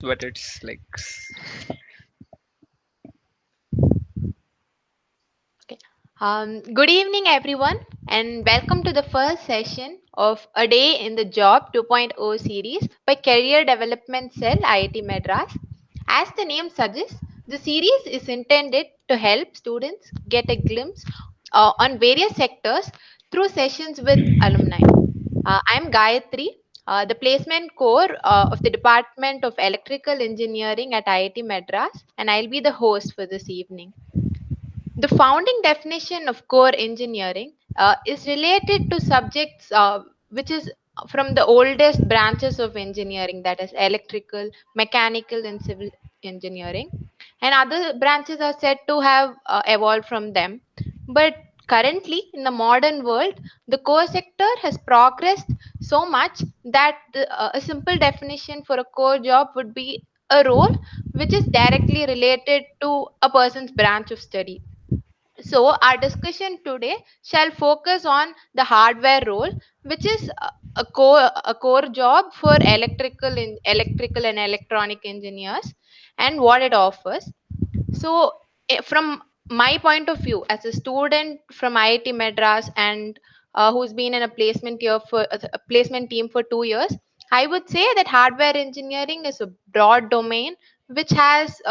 but it's like Okay. Good evening, everyone, and welcome to the first session of A Day in the Job 2.0 series by Career Development Cell IIT Madras. As the name suggests, the series is intended to help students get a glimpse on various sectors through sessions with alumni. I'm Gayatri, the placement core of the Department of Electrical Engineering at IIT Madras, and I'll be the host for this evening. The founding definition of core engineering is related to subjects which is from the oldest branches of engineering, that is electrical, mechanical, and civil engineering. And other branches are said to have evolved from them. But currently, in the modern world, the core sector has progressed so much that a simple definition for a core job would be a role which is directly related to a person's branch of study. So, our discussion today shall focus on the hardware role, which is a core job for electrical and electronic engineers, and what it offers. So, from my point of view, as a student from IIT Madras and who's been in a placement year for a placement team for 2 years, I would say that hardware engineering is a broad domain which has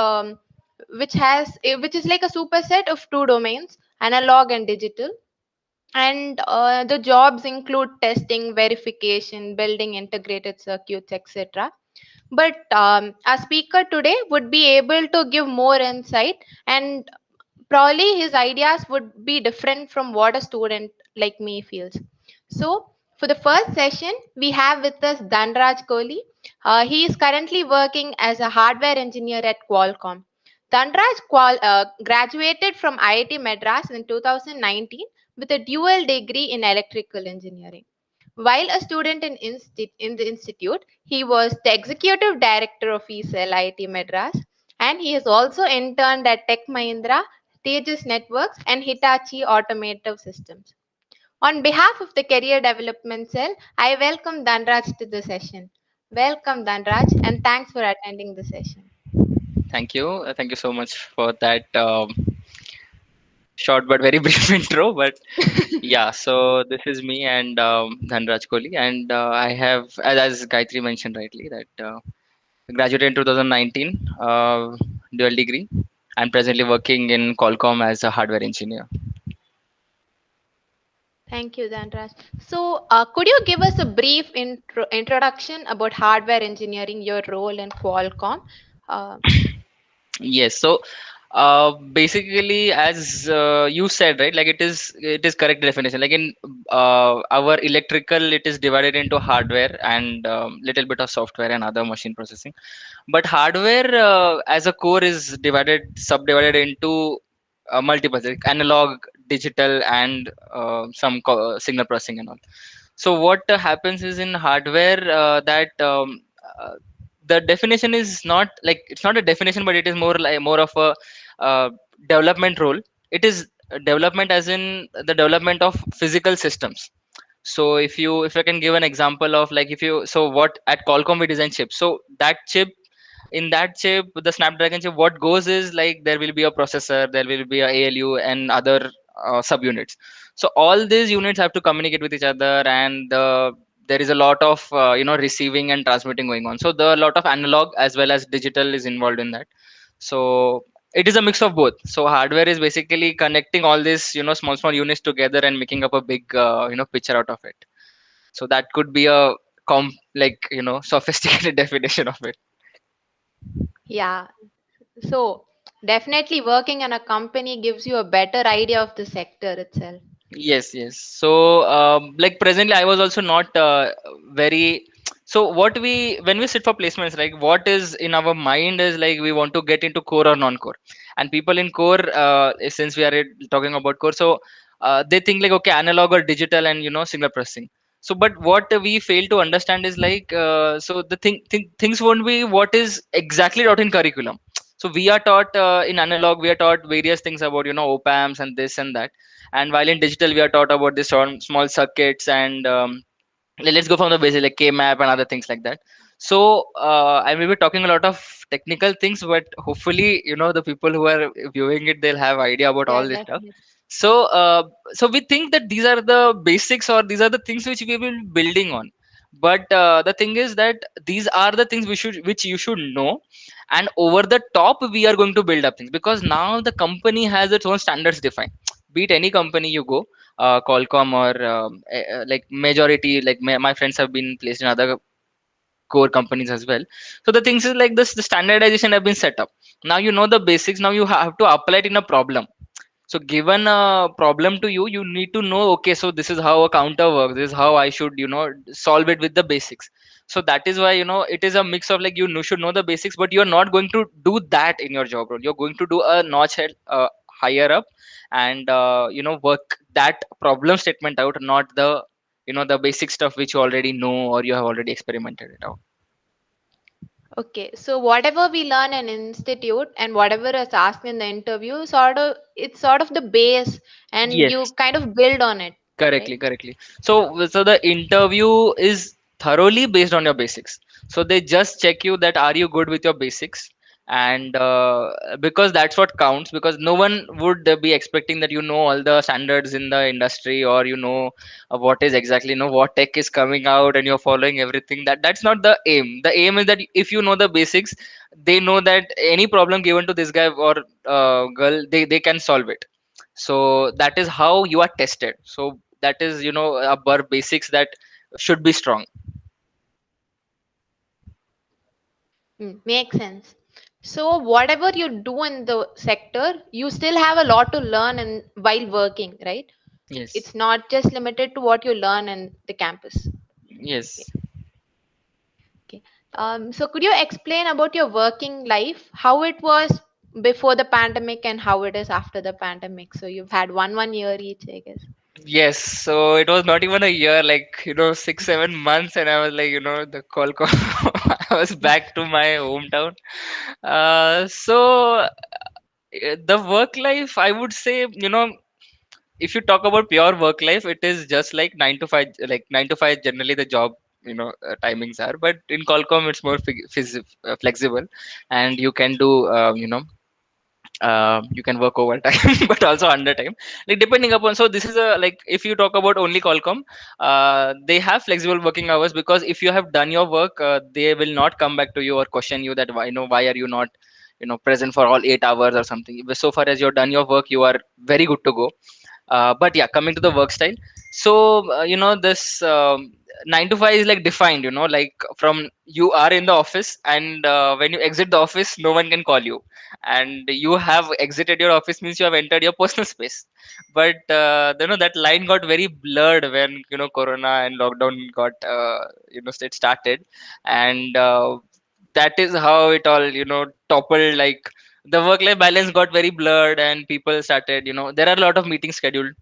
which is like a superset of two domains, analog and digital. And the jobs include testing, verification, building integrated circuits, etc. But our speaker today would be able to give more insight, and probably his ideas would be different from what a student like me feels. So, for the first session, we have with us Dhanraj Kohli. He is currently working as a hardware engineer at Qualcomm. Dhanraj graduated from IIT Madras in 2019 with a dual degree in electrical engineering. While a student in the institute, he was the executive director of ESL IIT Madras, and he has also interned at Tech Mahindra, Tejas Networks, and Hitachi Automotive Systems. On behalf of the Career Development Cell, I welcome Dhanraj to the session. Welcome, Dhanraj, and thanks for attending the session. thank you so much for that short but very brief intro. But yeah, so this is me and Dhanraj Kohli, and I have, as Gayatri mentioned rightly, that graduated in 2019, dual degree. I'm presently working in Qualcomm as a hardware engineer. Thank you, Dhanraj. So, could you give us a brief introduction about hardware engineering, your role in Qualcomm? Uh, Yes, so basically, as you said, right, like it is correct definition. Like in our electrical, it is divided into hardware and little bit of software and other machine processing. But hardware as a core is subdivided into multiple, like analog, digital, and signal processing and all. So what happens is in hardware that the definition is not like, it's not a definition, but it is more of a uh, development role. It is development as in the development of physical systems. So if I can give an example of, like, if you, so what at Qualcomm we design chips. So that chip, in that chip, the Snapdragon chip, what goes is, like, there will be a processor, there will be a ALU and other subunits. So all these units have to communicate with each other, and there is a lot of receiving and transmitting going on. So the lot of analog as well as digital is involved in that. So it is a mix of both. So hardware is basically connecting all these small units together and making up a big picture out of it. So that could be a sophisticated definition of it. yeah, so definitely working in a company gives you a better idea of the sector itself. Yes, yes. So, like, presently, I was also not very. So, when we sit for placements, like, what is in our mind is, like, we want to get into core or non-core, and people in core, since we are talking about core, so they think like, okay, analog or digital, and signal processing. So, but what we fail to understand is, like, so the things won't be what is exactly taught in curriculum. So we are taught in analog, we are taught various things about op amps and this and that, and while in digital we are taught about this small circuits and let's go from the basic, like K map and other things like that. So I may be talking a lot of technical things, but hopefully, the people who are viewing it, they'll have idea about Yeah, all this stuff. definitely. So so we think that these are the basics, or these are the things which we will be building on. But the thing is that these are the things which you should know, and over the top we are going to build up things, because now the company has its own standards defined. Be it any company you go, Qualcomm, or like majority, like my friends have been placed in other core companies as well. So the things is like this, the standardization have been set up. Now you know the basics, now you have to apply it in a problem. So given a problem to you, you need to know, okay, so this is how a counter works, this is how I should, solve it with the basics. So that is why, it is a mix of, like, should know the basics, but you're not going to do that in your job role. You're going to do a notch higher up, and work that problem statement out, not the the basic stuff which you already know or you have already experimented it out. Okay, so whatever we learn in institute and whatever is asked in the interview, it's sort of the base, and Yes. you kind of build on it, right? Correctly. So the interview is thoroughly based on your basics. So they just check you that are you good with your basics, and because that's what counts. Because no one would be expecting that you know all the standards in the industry, or what is exactly, what tech is coming out and you're following everything. That's not the aim. The aim is that if you know the basics, they know that any problem given to this guy or girl, they can solve it. So that is how you are tested. So that is, a bar basics that should be strong. Makes sense. So whatever you do in the sector, you still have a lot to learn while working, right? Yes. It's not just limited to what you learn in the campus. Okay. Yes. Okay. So could you explain about your working life, how it was before the pandemic and how it is after the pandemic? So you've had one year each, I guess. Yes. So it was not even a year, like, 6 7 months, and I was like, the call call. I was back to my hometown. So the work life, I would say, if you talk about pure work life, it is just like 9 to 5. Like 9 to 5 generally the job, timings are. But in Qualcomm it's more flexible, and you can do, you can work overtime but also under time, like depending upon. So this is a, like, if you talk about only Qualcomm, they have flexible working hours, because if you have done your work, they will not come back to you or question you that why are you not, present for all 8 hours or something. So far as you've done your work, you are very good to go. But yeah, coming to the work style. So this 9 to 5 is like defined, like from you are in the office, and when you exit the office, no one can call you. And you have exited your office means you have entered your personal space. But that line got very blurred when corona and lockdown got it started. And that is how it all toppled. Like the work life balance got very blurred, and people started, there are a lot of meetings scheduled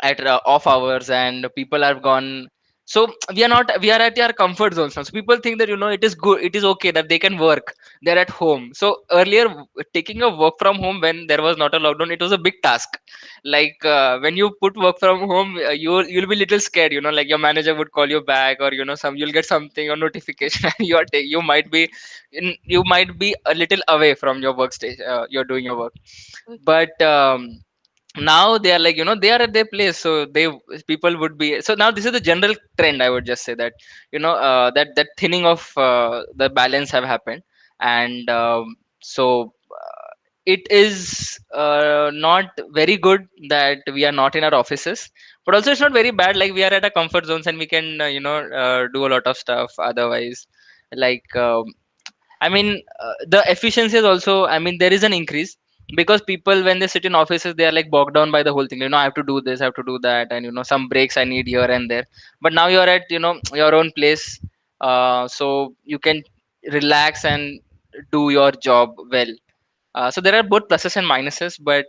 at off hours, and people are gone. So we are at our comfort zones now. So people think that it is good, it is okay that they can work, they're at home. So earlier, taking a work from home when there was not a lockdown, it was a big task. Like when you put work from home, you'll be little scared, like your manager would call you back, or you'll get something or notification and you might be you might be a little away from your workstation, you're doing your work. But now they are like, they are at their place. So people would be. So now this is the general trend, I would just say that, that thinning of the balance have happened. And so it is not very good that we are not in our offices, but also it's not very bad, like we are at our comfort zones and we can do a lot of stuff otherwise. Like I mean, the efficiency is also. I mean, there is an increase, because people, when they sit in offices, they are like bogged down by the whole thing. I have to do this, I have to do that, and some breaks I need here and there. But now you are at your own place, so you can relax and do your job well. So there are both pluses and minuses, but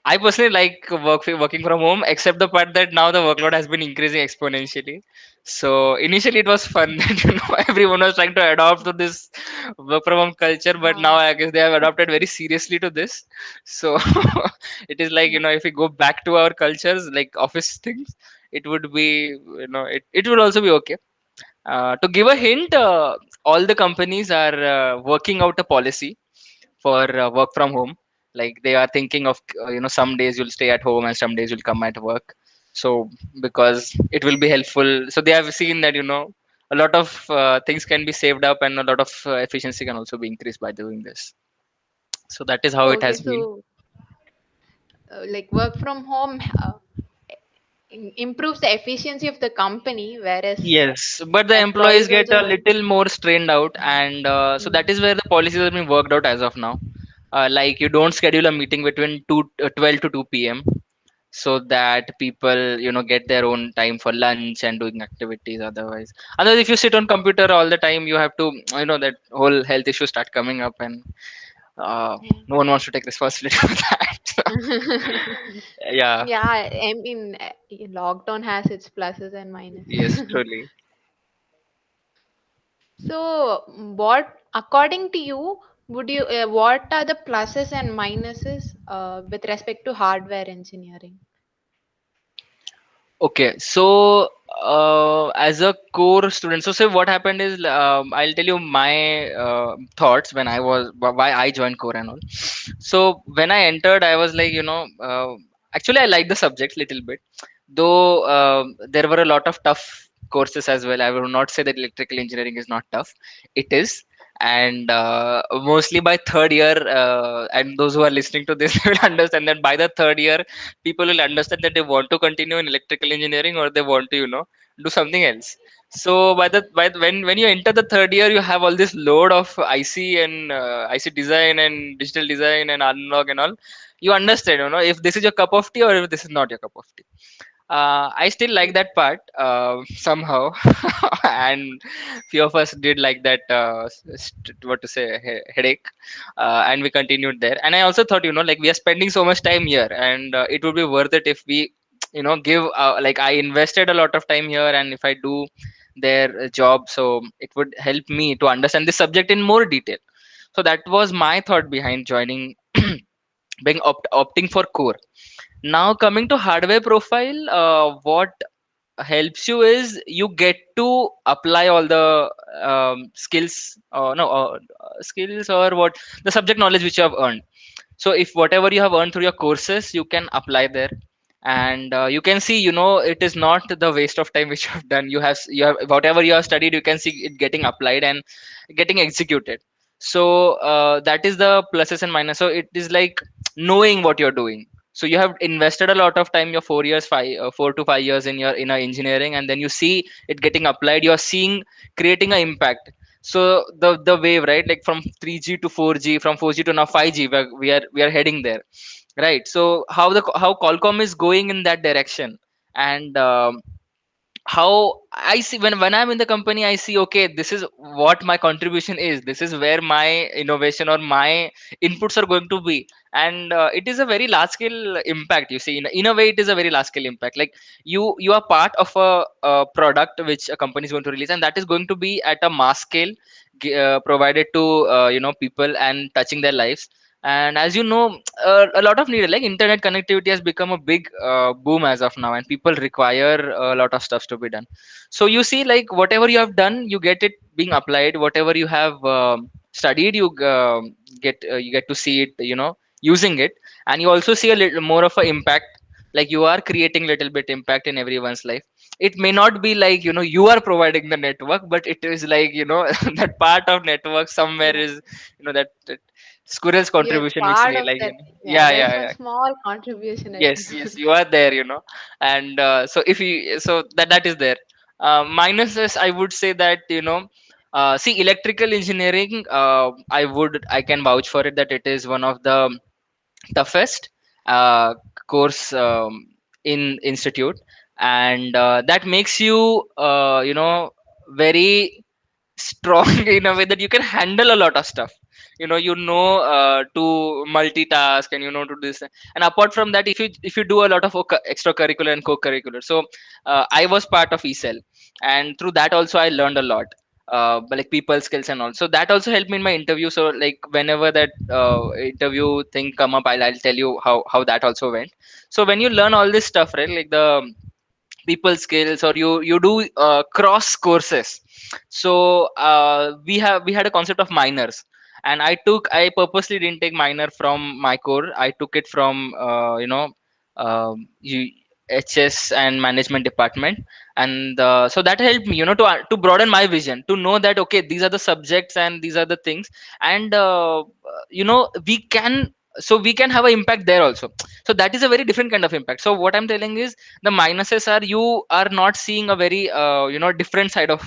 I personally like working from home, except the part that now the workload has been increasing exponentially. So initially it was fun that everyone was trying to adopt to this work from home culture, but now I guess they have adopted very seriously to this. So it is like, if we go back to our cultures, like office things, it would be, it would also be okay. To give a hint, all the companies are working out a policy for work from home. Like they are thinking of some days you'll stay at home and some days you'll come at work. So because it will be helpful, so they have seen that a lot of things can be saved up and a lot of efficiency can also be increased by doing this. So that is how it Okay, has been. so like work from home improves the efficiency of the company, whereas Yes, but the employees employees get a also. little more strained out, and so that Mm, is where the policies have been worked out as of now. Like you don't schedule a meeting between 12 to 2 p.m. so that people get their own time for lunch and doing activities. Otherwise if you sit on computer all the time, you have to that whole health issue start coming up, and yeah. no one wants to take responsibility for that. Yeah. Yeah, I mean, lockdown has its pluses and Yes, minuses. truly. So, what, according to you, what are the pluses and minuses with respect to hardware engineering? Okay, so as a core student, so say what happened is, I'll tell you my thoughts when I was why I joined core and all. So when I entered, I was like, actually I like the subject little bit, though there were a lot of tough courses as well. I will not say that electrical engineering is not tough. It is, and mostly by third year, and those who are listening to this will understand that by the third year people will understand that they want to continue in electrical engineering or they want to do something else. So when you enter the third year, you have all this load of IC and IC design and digital design and analog and all. You understand, if this is your cup of tea or if this is not your cup of tea. I still like that part somehow, and few of us did like that. What to say, headache, and we continued there. And I also thought, like we are spending so much time here, and it would be worth it if we, give like I invested a lot of time here, and if I do their job, so it would help me to understand the subject in more detail. So that was my thought behind joining, opting for core. Now coming to hardware profile, what helps you is you get to apply all the skills, no skills, or what the subject knowledge which you have earned. So if whatever you have earned through your courses, you can apply there, and you can see, it is not the waste of time which you have done. You have whatever you have studied, you can see it getting applied and getting executed. So that is the pluses and minus. So it is like knowing what you're doing. So you have invested a lot of time, your 4 years, 4 to 5 years in your engineering, and then you see it getting applied. You're seeing creating an impact. So the wave, right, like from 3G to 4G, from 4G to now 5G, we are heading there, right? So how Qualcomm is going in that direction, and how I see, when I'm in the company, I see, okay, this is what my contribution is, this is where my innovation or my inputs are going to be. And it is a very large scale impact. You see, in a way, it is a very large scale impact. Like you are part of a product which a company is going to release, and that is going to be at a mass scale, provided to people and touching their lives. And as you know, a lot of need, like internet connectivity has become a big boom as of now, and people require a lot of stuff to be done. So you see, like whatever you have done, you get it being applied. Whatever you have studied, you get to see it, using it. And you also see a little more of an impact, like you are creating little bit impact in everyone's life. It may not be like, you are providing the network, but it is like, that part of network somewhere Yeah, is, that squirrel's you're contribution we part say, of like, that. Yeah, yeah, there's yeah, one yeah. small contribution at Yes, yes, you are there, and so if you, so that is there. Minuses, I would say that, see, electrical engineering, I can vouch for it that it is one of the toughest course in institute, and that makes you, very strong in a way that you can handle a lot of stuff. To multitask, and to do this. And apart from that, if you do a lot of extracurricular and co-curricular, so I was part of ECEL, and through that also I learned a lot, but like people skills and all. So that also helped me in my interview. So like whenever that interview thing come up, I'll tell you how that also went. So when you learn all this stuff, right, like the people skills, or you do cross courses. So we had a concept of minors, and I purposely didn't take minor from my core. I took it from HS and management department. And so that helped me, to broaden my vision, to know that okay, these are the subjects and these are the things. And we can, so we can have an impact there also. So that is a very different kind of impact. So what I'm telling is, the minuses are, you are not seeing a very different side of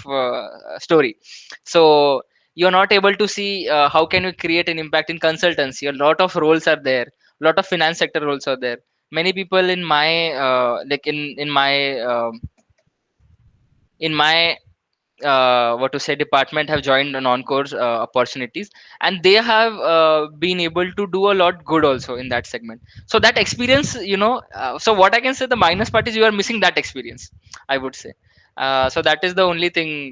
story. So you're not able to see how can you create an impact in consultancy. A lot of roles are there, a lot of finance sector roles are there. Many people in my like in my what to say department have joined non-core opportunities, and they have been able to do a lot good also in that segment. So that experience, so what I can say, the minus part is you are missing that experience, I would say. So that is the only thing,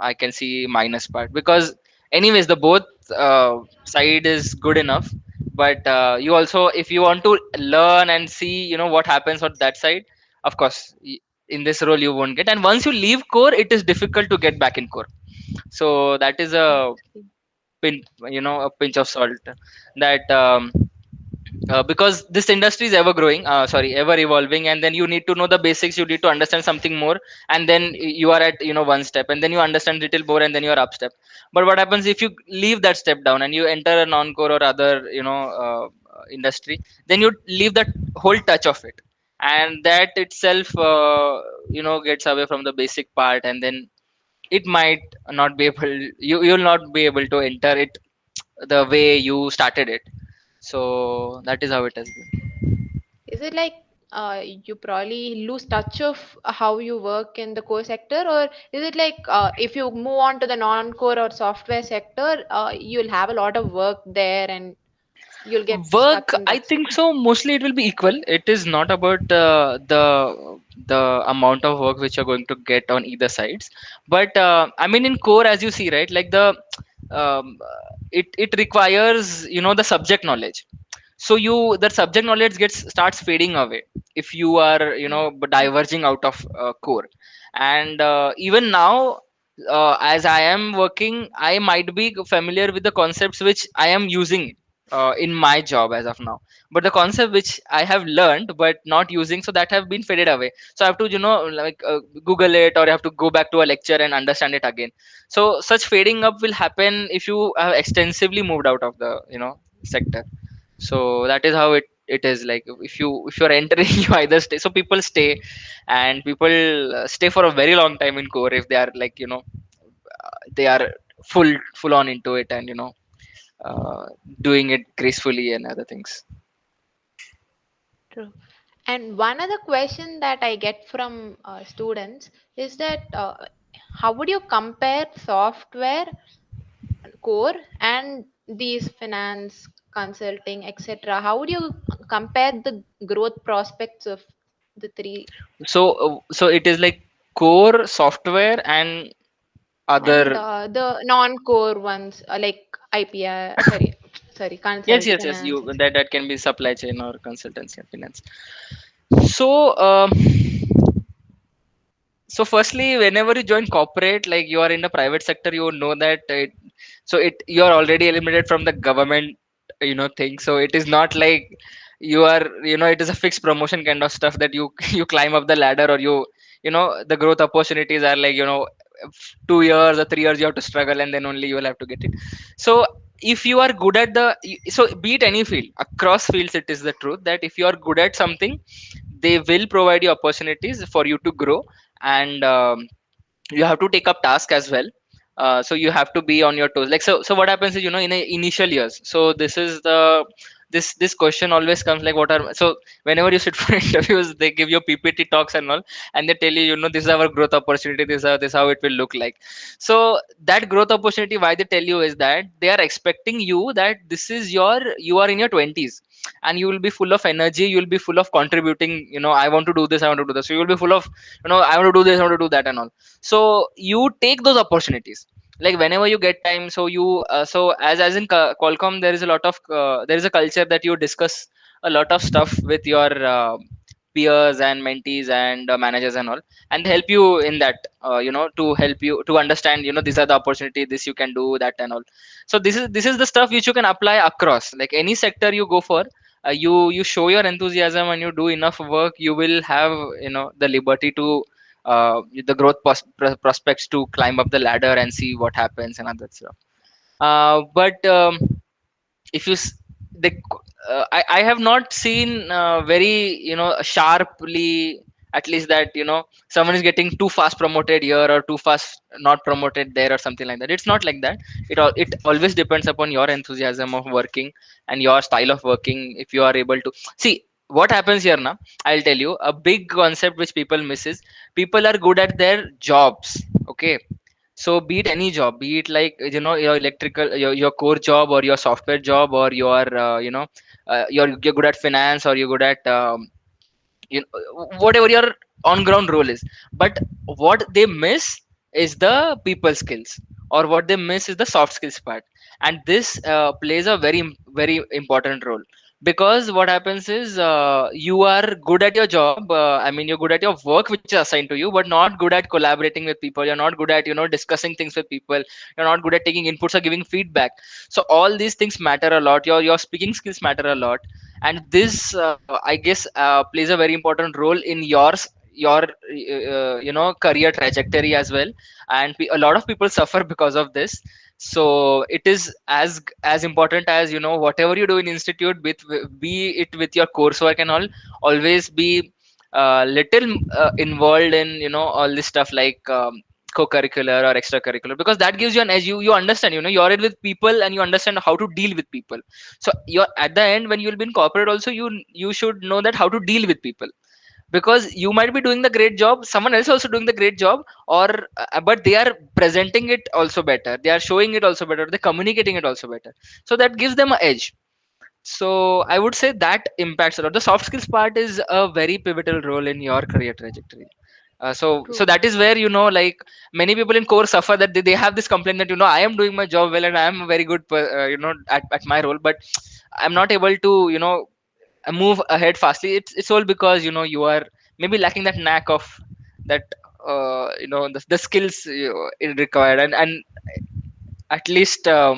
I can see minus part, because anyways the both side is good enough. But you also, if you want to learn and see what happens on that side, of course in this role you won't get. And once you leave core, it is difficult to get back in core. So that is a Okay. pin, a pinch of salt, that because this industry is ever growing, ever evolving, and then you need to know the basics, you need to understand something more, and then you are at one step, and then you understand little more, and then you are up step. But what happens if you leave that step down and you enter a non-core or other industry, then you leave that whole touch of it, and that itself gets away from the basic part, and then it might not be able, you'll not be able to enter it the way you started it. So that is how it has been. Is it like you probably lose touch of how you work in the core sector, or is it like if you move on to the non-core or software sector, you'll have a lot of work there and you'll get Work, stuck in I that think zone? so, mostly it will be equal. It is not about the amount of work which you're going to get on either sides. But I mean, in core, as you see, right, like the it requires the subject knowledge. So you, that subject knowledge gets starts fading away if you are Mm. diverging out of core. And even now, as I am working, I might be familiar with the concepts which I am using in my job as of now. But the concept which I have learned but not using, so that have been faded away. So I have to like google it, or I have to go back to a lecture and understand it again. So such fading up will happen if you have extensively moved out of the sector. So that is how it is. Like if you're entering you either stay. So people stay, and people stay for a very long time in core if they are like they are full on into it, and uh, doing it gracefully and other things. True. And one other question that I get from students is that how would you compare software core and these finance, consulting, etc.? How would you compare the growth prospects of the three So it is like core software and and other. the non-core ones like IPR, sorry, Yes, consult, yes, yes, you, finance, etc. that can be supply chain or consultancy and finance. So so firstly, whenever you join corporate, like you are in the private sector, you know that you are already eliminated from the government thing. So it is not like you are, it is a fixed promotion kind of stuff that you you climb up the ladder, or the growth opportunities are like 2 years or 3 years you have to struggle, and then only you will have to get it. So if you are good at so be it any field, across fields, it is the truth that if you are good at something, they will provide you opportunities for you to grow. And you have to take up task as well. So you have to be on your toes. Like, so what happens is, in the initial years, so this is the this question always comes, like what are, so whenever you sit for interviews, they give you PPT talks and all, and they tell you, this is our growth opportunity, this is how it will look like. So that growth opportunity, why they tell you is that they are expecting you that this is you are in your 20s, and you will be full of energy, you will be full of contributing, I want to do this, I want to do this. So you will be full of, I want to do this, I want to do that and all. So you take those opportunities, like whenever you get time. So you so as in Qualcomm, there is a lot of there is a culture that you discuss a lot of stuff with your peers and mentees and managers and all, and they help you in that, to help you to understand, these are the opportunity, this you can do that and all. So this is the stuff which you can apply across like any sector you go for. You show your enthusiasm and you do enough work, you will have, the liberty to, the growth prospects to climb up the ladder and see what happens and other stuff. But if you s- the I have not seen very, sharply, at least that, someone is getting too fast promoted here or too fast not promoted there or something like that. It's not like that. It always depends upon your enthusiasm of working and your style of working. If you are able to see what happens here now, I'll tell you a big concept which people miss is people are good at their jobs. Okay, so be it any job, be it like, your electrical, your core job or your software job or your, you're good at finance or you're good at, whatever your on ground role is. But what they miss is the people skills, or what they miss is the soft skills part. And this plays a very important role, because what happens is, you are good at your job, I mean, you're good at your work which is assigned to you, but not good at collaborating with people. You're not good at, discussing things with people. You're not good at taking inputs or giving feedback. So all these things matter a lot. Your speaking skills matter a lot. And this, I guess, plays a very important role in your career trajectory as well. And a lot of people suffer because of this. So it is as important as, whatever you do in institute, be it with your coursework and all. Always be little involved in, all this stuff like, co-curricular or extracurricular, because that gives you an edge. You understand, you're in with people and you understand how to deal with people. So you're at the end, when you'll be in corporate also, you should know that how to deal with people, because you might be doing the great job, someone else also doing the great job, or but they are presenting it also better, they are showing it also better, they're communicating it also better. So that gives them an edge. So I would say that impacts a lot. The soft skills part is a very pivotal role in your career trajectory. So True. that is where, like, many people in core suffer, that they have this complaint that, I am doing my job well and I am a very good at my role, but I'm not able to, move ahead fastly. It's all because, you are maybe lacking that knack of that, the skills it required. And at least, our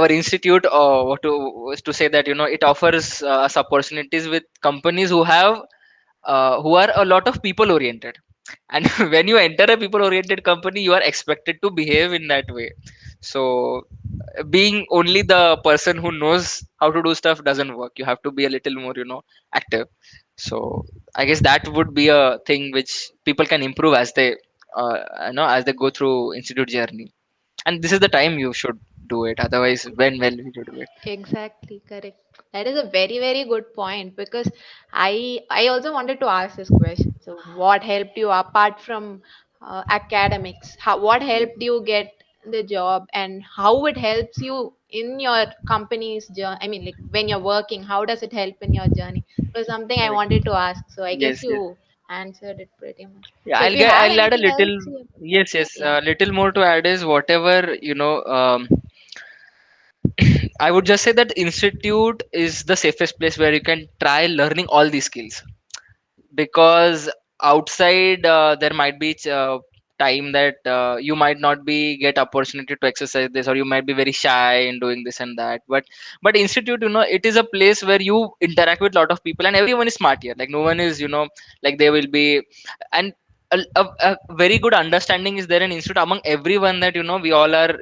institute, what to was to say that, it offers us opportunities with companies who are a lot of people oriented. And when you enter a people oriented company, you are expected to behave in that way. So being only the person who knows how to do stuff doesn't work. You have to be a little more, active. So I guess that would be a thing which people can improve as they, as they go through institute journey. And this is the time you should do it. Otherwise, when will you do it? Exactly, correct. That is a very, very good point because I also wanted to ask this question. So, what helped you apart from academics? What helped you get the job, and how it helps you in your company's journey? I mean, like when you're working, how does it help in your journey? It was something I Correct. wanted to ask. So, I guess Yes, yes. you answered it pretty much. Yeah, So, if you have I'll add a anything else, little. Yes, yes. yeah, Little more to add is whatever, I would just say that institute is the safest place where you can try learning all these skills, because outside, there might be time that, you might not be get opportunity to exercise this, or you might be very shy in doing this and that. But institute, it is a place where you interact with a lot of people, and everyone is smart here. Like no one is, like they will be. And a very good understanding is there in institute among everyone, that, we all are,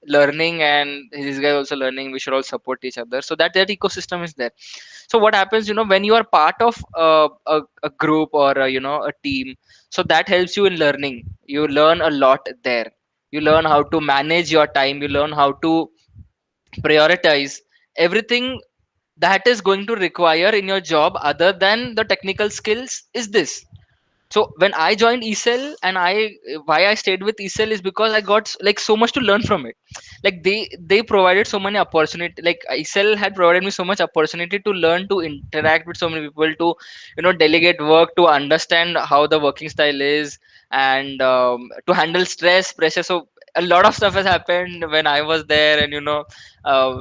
learning, and this guy also learning, we should all support each other, so that ecosystem is there. So what happens, when you are part of a group or a team, so that helps you in learning. You learn a lot there. You learn how to manage your time, you learn how to prioritize everything that is going to require in your job other than the technical skills is this. So when I joined ECEL, and why I stayed with ECEL is because I got like so much to learn from it. Like they provided so many opportunity, like ECEL had provided me so much opportunity to learn, to interact with so many people, to delegate work, to understand how the working style is, and to handle stress, pressure. So a lot of stuff has happened when I was there, and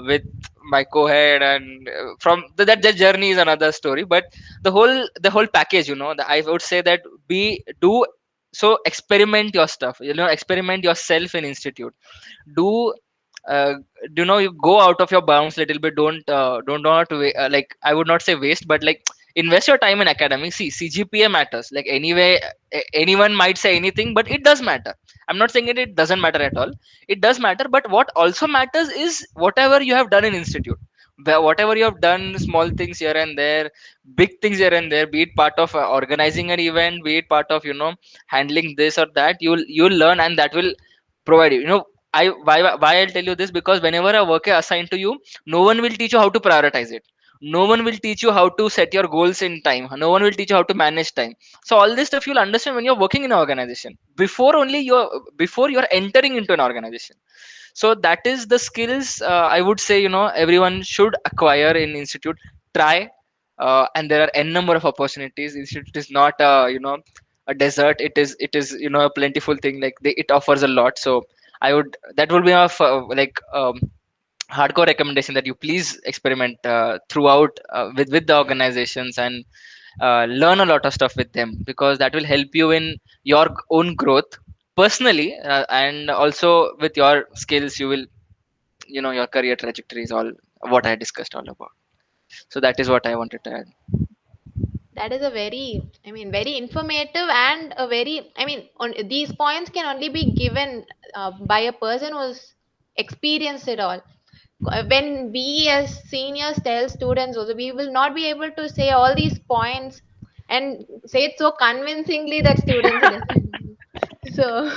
with my co-head, and from that journey is another story. But the whole package, I would say that be do so experiment your stuff, experiment yourself in institute. Do uh, you go out of your bounds a little bit. Don't not like, I would not say waste, but like invest your time in academy. See, CGPA matters. Like anyway, anyone might say anything, but it does matter. I'm not saying it doesn't matter at all. It does matter, but what also matters is whatever you have done in institute. Whatever you have done, small things here and there, big things here and there, be it part of organizing an event, be it part of handling this or that, you'll learn, and that will provide you. Why I'll tell you this, because whenever a work is assigned to you, no one will teach you how to prioritize it. No one will teach you how to set your goals in time. No one will teach you how to manage time. So all this stuff you'll understand when you're working in an organization, before you're entering into an organization. So that is the skills, I would say, everyone should acquire in institute. Try, and there are n number of opportunities. Institute is not a desert. It is a plentiful thing. Like it offers a lot. So I would that would be a like hardcore recommendation, that you please experiment throughout, with the organizations, and learn a lot of stuff with them, because that will help you in your own growth personally, and also with your skills. You will, your career trajectory is all what I discussed all about. So that is what I wanted to add. That is a very, I mean, very informative and a very, I mean, on these points can only be given by a person who's experienced it all. When we as seniors tell students also, we will not be able to say all these points and say it so convincingly that students listen. So,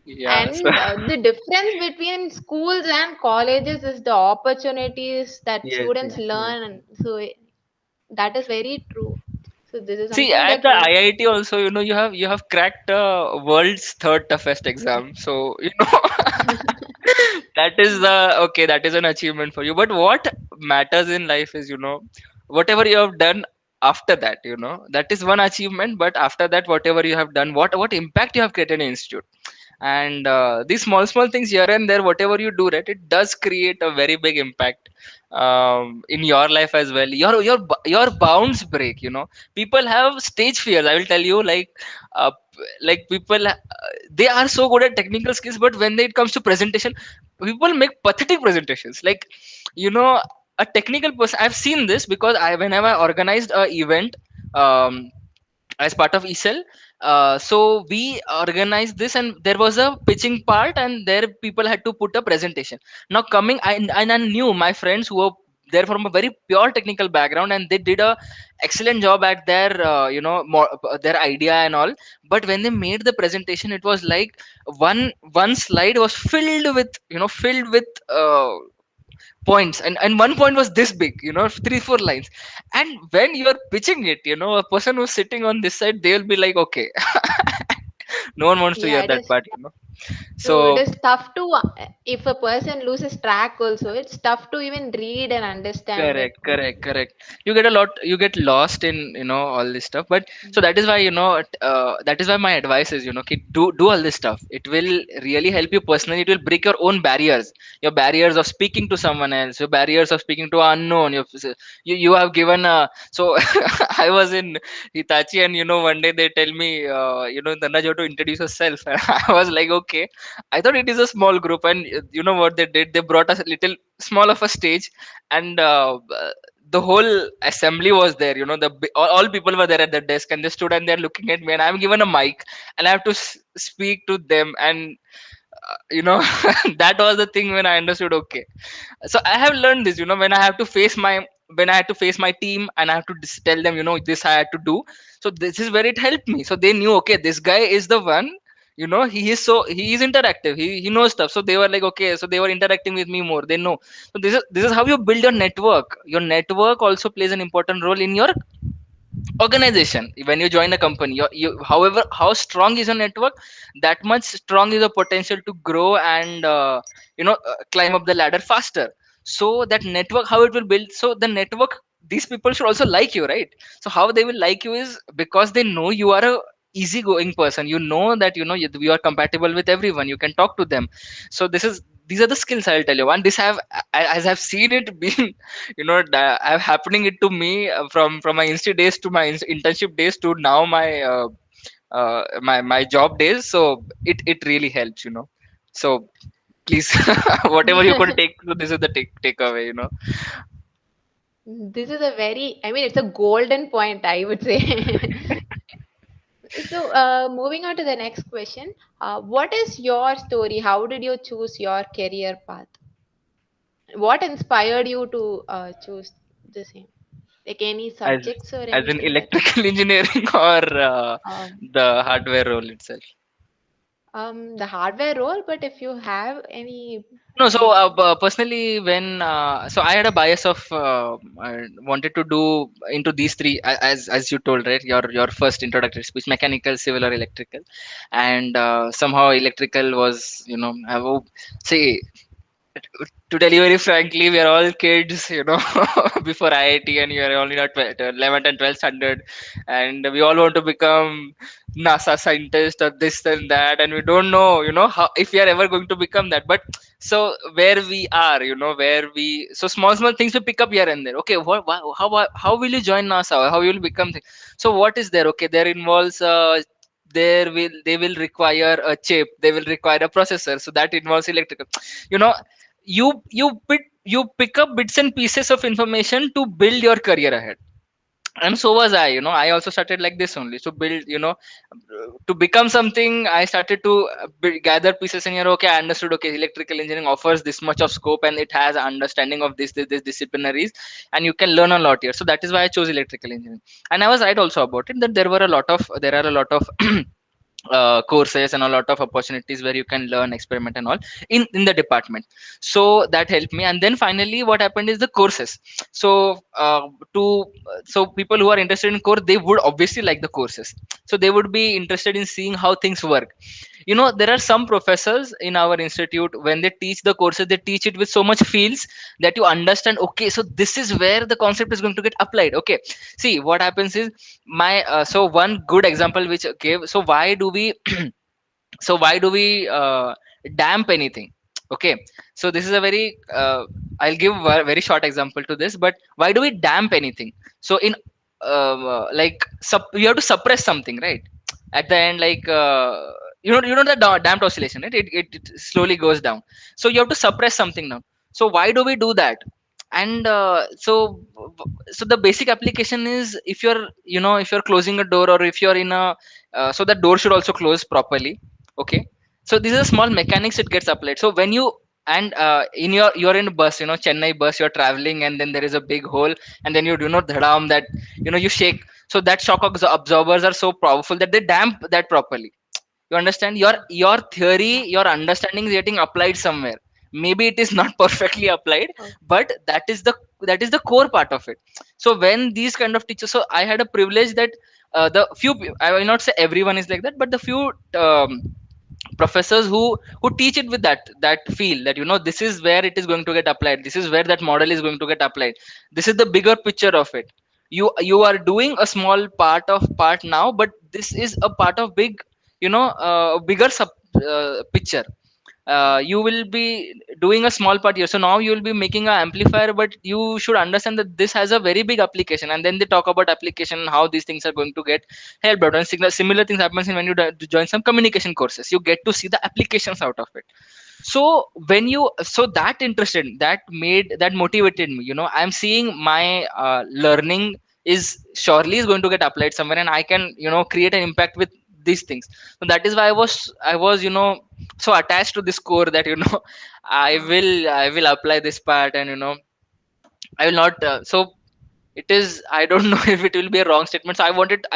Yeah, so and the difference between schools and colleges is the opportunities that yes, students yes, yes. learn. So that is very true. So this is See, something at that the we. IIT also, you have cracked world's third toughest exam. So that is okay. That is an achievement for you. But what matters in life is, whatever you have done after that. That is one achievement. But after that, whatever you have done, what impact you have created in institute, and these small things here and there, whatever you do, right, it does create a very big impact in your life as well. Your bounds break. People have stage fears, I will tell you. Like people, they are so good at technical skills, but when it comes to presentation, people make pathetic presentations. Like, you know a technical person, I've seen this, because whenever I organized a event, um, as part of ESL. So we organized this, and there was a pitching part, and there people had to put a presentation. Now coming, I knew my friends who were there from a very pure technical background, and they did a excellent job at their their idea and all. But when they made the presentation, it was like one slide was filled with points, and one point was this big, 3 4 lines. And when you're pitching it, a person who's sitting on this side, they'll be like, okay. No one wants to Yeah, hear it that is part. true. It So is tough to, if a person loses track also, it's tough to even read and understand it. correct, correct, correct. You get lost in, all this stuff. But so that is why, that is why my advice is, do all this stuff. It will really help you personally. It will break your own barriers, your barriers of speaking to someone else, your barriers of speaking to an unknown. You have given so I was in Hitachi, and one day they tell me, Tanraj, you have to introduce yourself. And I was like, okay. I thought it is a small group, and you know what they did? They brought us a little small of a stage, and the whole assembly was there. All people were there at the desk, and they stood and they're looking at me, and I'm given a mic, and I have to speak to them. And that was the thing when I understood, okay. So I have learned this, when I had to face my team, and I have to tell them, this I had to do. So this is where it helped me. So they knew, okay, this guy is the one. He is interactive. He knows stuff. So they were like, okay. So they were interacting with me more. They know. So this is how you build your network. Your network also plays an important role in your organization. When you join a company, however, how strong is your network, that much strong is the potential to grow, and climb up the ladder faster. So that network, how it will build, so the network, these people should also like you, right? So how they will like you is because they know you are a easygoing person. You know that you are compatible with everyone, you can talk to them. So these are the skills, I'll tell you. And this have as I've seen it being happening it to me, from my insta days to my internship days to now my job days. So it really helps, so please, whatever you could take, so this is the takeaway, This is a very, I mean, it's a golden point, I would say. So, moving on to the next question. What is your story? How did you choose your career path? What inspired you to choose the same? Like any as subjects or as in anything that electrical engineering, or um, the hardware role itself. the hardware role, but if you have No, so any personally, when so I had a bias of I wanted to do into these three, as you told, right? Your first introductory speech, mechanical, civil, or electrical, and somehow electrical was, I will say, to tell you very frankly, we are all kids, before IIT, and you are only not 11th and 12th standard, and we all want to become NASA scientist or this and that, and we don't know, how, if we are ever going to become that. But so where we are, where we, so small things we pick up here and there. Okay, how will you join NASA? How will you become? So what is there? Okay, there involves. They will require a chip, they will require a processor, so that involves electrical, you know you pick up bits and pieces of information to build your career ahead. And so was I. I also started like this only, so build, to become something. I started to gather pieces, and okay, I understood, okay, electrical engineering offers this much of scope, and it has understanding of this disciplinaries, and you can learn a lot here. So that is why I chose electrical engineering. And I was right also about it, that there are a lot of courses and a lot of opportunities where you can learn, experiment and all in the department. So that helped me. And then finally what happened is the courses. So to so people who are interested in course, they would obviously like the courses, so they would be interested in seeing how things work. There are some professors in our institute, when they teach the courses, they teach it with so much feels that you understand, okay, so this is where the concept is going to get applied. Okay, see what happens is, my so one good example which gave, so why do we damp anything? Okay, so this is a very I'll give a very short example to this. But why do we damp anything? So in like you have to suppress something, right? At the end, like the damped oscillation, right? It slowly goes down. So you have to suppress something now. So why do we do that? And so the basic application is, if you're closing a door, or if you're in a so that door should also close properly. Okay, so these are small mechanics it gets applied. So when you, and in you're in bus, Chennai bus, you're traveling, and then there is a big hole, and then you do not dhadam that, you shake. So that shock absorbers are so powerful that they damp that properly. You understand, your theory, yeah. your understanding is getting applied somewhere. Maybe it is not perfectly applied, Oh, but that is the core part of it. So when these kind of teachers, so I had a privilege that I will not say everyone is like that, but the few professors who teach it with that feel, that this is where it is going to get applied, this is where that model is going to get applied, this is the bigger picture of it. You are doing a small part now, but this is a part of bigger picture. You will be doing a small part here, so now you will be making an amplifier, but you should understand that this has a very big application. And then they talk about application and how these things are going to get helped out. And similar things happens when you join some communication courses, you get to see the applications out of it. So when you, so that interested, that motivated me. I'm seeing my learning is surely is going to get applied somewhere, and I can create an impact with these things. So that is why I was so attached to this core, that uh, I will apply this part, and I will not so it is, I don't know if it will be a wrong statement. So I wanted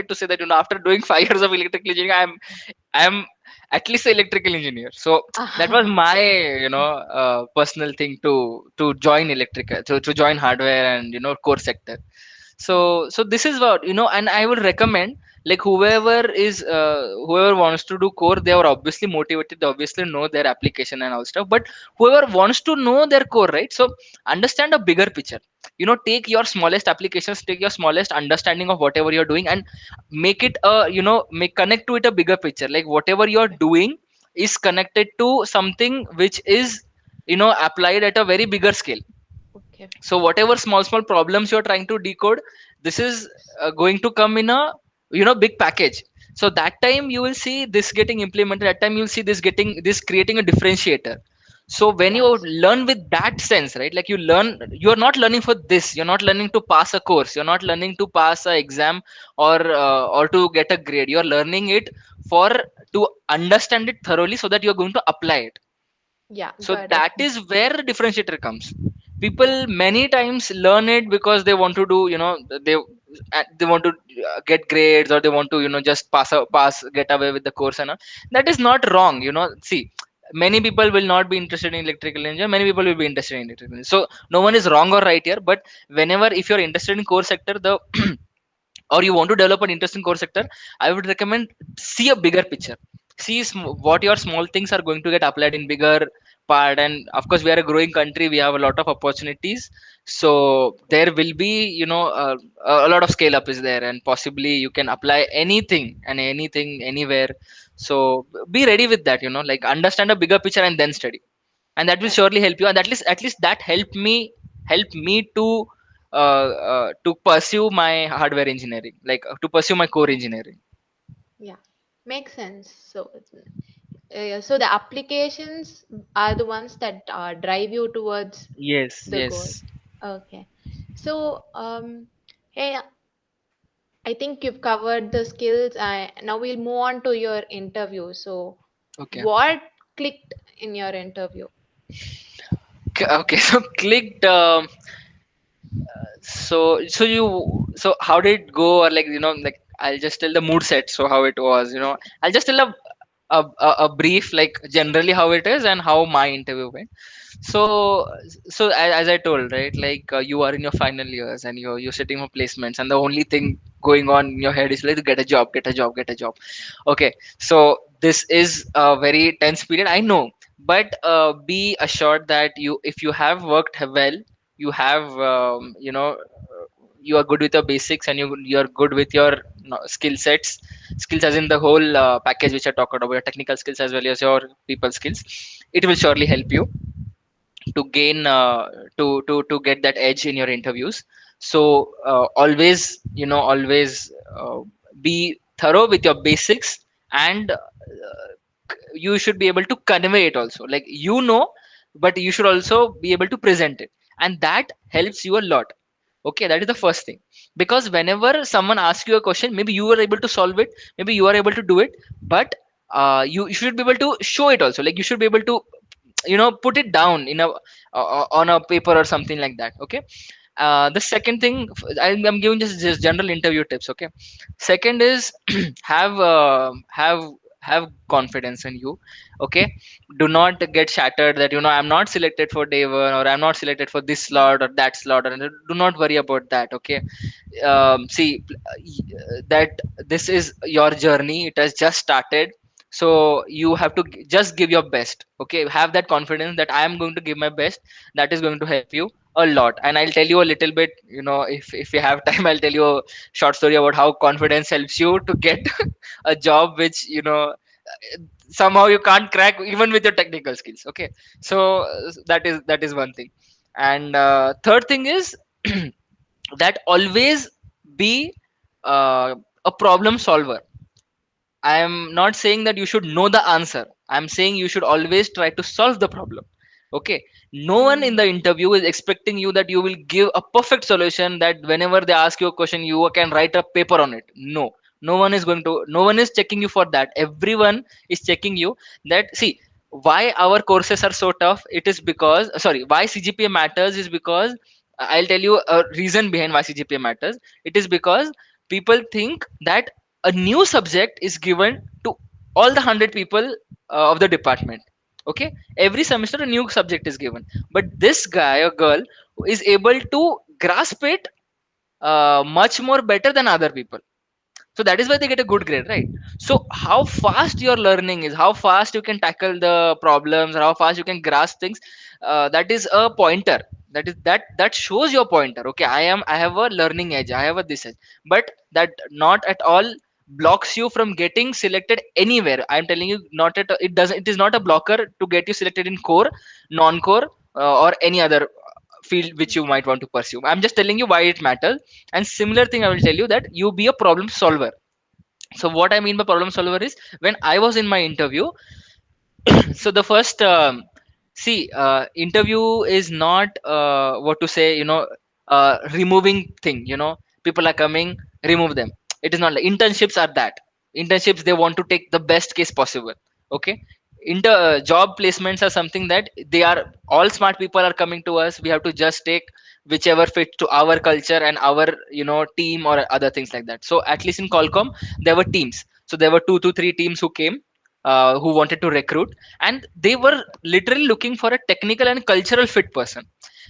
to say that after doing 5 years of electrical engineering, I'm at least an electrical engineer. So that was my personal thing to join electrical, to join hardware and core sector. So this is what, and I would recommend, Like whoever wants to do core, they are obviously motivated, they obviously know their application and all stuff. But whoever wants to know their core, right? So understand a bigger picture. Take your smallest applications, take your smallest understanding of whatever you're doing, and make it a, make connect to it a bigger picture. Like whatever you're doing is connected to something which is, applied at a very bigger scale. Okay. So whatever small problems you're trying to decode, this is going to come in a, big package. So that time you will see this getting implemented, that time you'll see this creating a differentiator. So when you Yes. learn with that sense, right, like you're not learning for this, you're not learning to pass a course, you're not learning to pass a exam, or to get a grade. You're learning it for to understand it thoroughly so that you're going to apply it. Yeah, So got it. that is where the differentiator comes. People Yeah. many times learn it because they want to do, they want to get grades, or they want to, just pass, get away with the course and all. That is not wrong. See, many people will not be interested in electrical engineering, many people will be interested in electrical engineering. So no one is wrong or right here. But whenever, if you're interested in core sector, the or you want to develop an interest in core sector, I would recommend, see a bigger picture. See what your small things are going to get applied in bigger part. And of course, we are a growing country, we have a lot of opportunities. So there will be, a lot of scale up is there, and possibly you can apply anything and anything anywhere. So be ready with that, like understand a bigger picture and then study. And that will Correct. surely help you. And at least that helped me to pursue my hardware engineering, like to pursue my core engineering. Yeah. Makes sense. So the applications are the ones that drive you towards Yes, the goal. yes. Okay. So, hey, I think you've covered the skills. Now we'll move on to your interview. So, Okay. what clicked in your interview? Okay. So clicked. So how did it go? Or, like, like, I'll just tell the mood set. So how it was, I'll just tell a brief, like, generally how it is and how my interview went. So as I told, right, like, you are in your final years and you're sitting for placements, and the only thing going on in your head is like, to get a job, get a job, get a job. Okay. So this is a very tense period, I know. But be assured that if you have worked well, you have, you are good with your basics, and you're good with your, skill sets, skills as in the whole package which I talked about, your technical skills as well as your people skills. It will surely help you to gain, to get that edge in your interviews. So always be thorough with your basics. And you should be able to convey it also, like, but you should also be able to present it, and that helps you a lot. Okay, that is the first thing. Because whenever someone asks you a question, maybe you are able to solve it, maybe you are able to do it, but you should be able to show it also. Like, you should be able to, put it down in a, on a paper or something like that. Okay. The second thing, I'm giving just general interview tips. Okay. Second is, have have confidence in you. Okay. Do not get shattered that, I'm not selected for day one, or I'm not selected for this slot or that slot, and do not worry about that. Okay. See, that this is your journey, it has just started. So you have to just give your best. Okay, have that confidence that I am going to give my best. That is going to help you a lot. And I'll tell you a little bit, if you have time, I'll tell you a short story about how confidence helps you to get a job which, somehow you can't crack even with your technical skills. Okay. So that is one thing. And third thing is, that always be a problem solver. I am not saying that you should know the answer, I'm saying you should always try to solve the problem. Okay. No one in Mm, the interview is expecting you that you will give a perfect solution, that whenever they ask you a question you can write a paper on it. No. No one is checking you for that. Everyone is checking you, that, see, why our courses are so tough, it is because, sorry, why CGPA matters is because, I'll tell you a reason behind why CGPA matters. It is because people think that a new subject is given to all the 100 people of the department. Okay. Every semester a new subject is given, but this guy or girl is able to grasp it much more better than other people. So that is why they get a good grade, right? So how fast your learning is, how fast you can tackle the problems, or how fast you can grasp things, that is a pointer. That shows your pointer. Okay, I have a learning edge, I have a this edge. But that not at all blocks you from getting selected anywhere. I'm telling you, not at it doesn't, it is not a blocker to get you selected in core, non-core, or any other field which you might want to pursue. I'm just telling you why it matters. And similar thing, I will tell you that you be a problem solver. So what I mean by problem solver is, when I was in my interview, so the first see, interview is not what to say, removing thing, people are coming, remove them. It is not like internships are that. Internships, they want to take the best case possible. Okay. Job placements are something that they are all smart people are coming to us, we have to just take whichever fits to our culture and our team or other things like that. So at least in Qualcomm, there were teams. So there were 2 to 3 teams who came, who wanted to recruit, and they were literally looking for a technical and cultural fit person.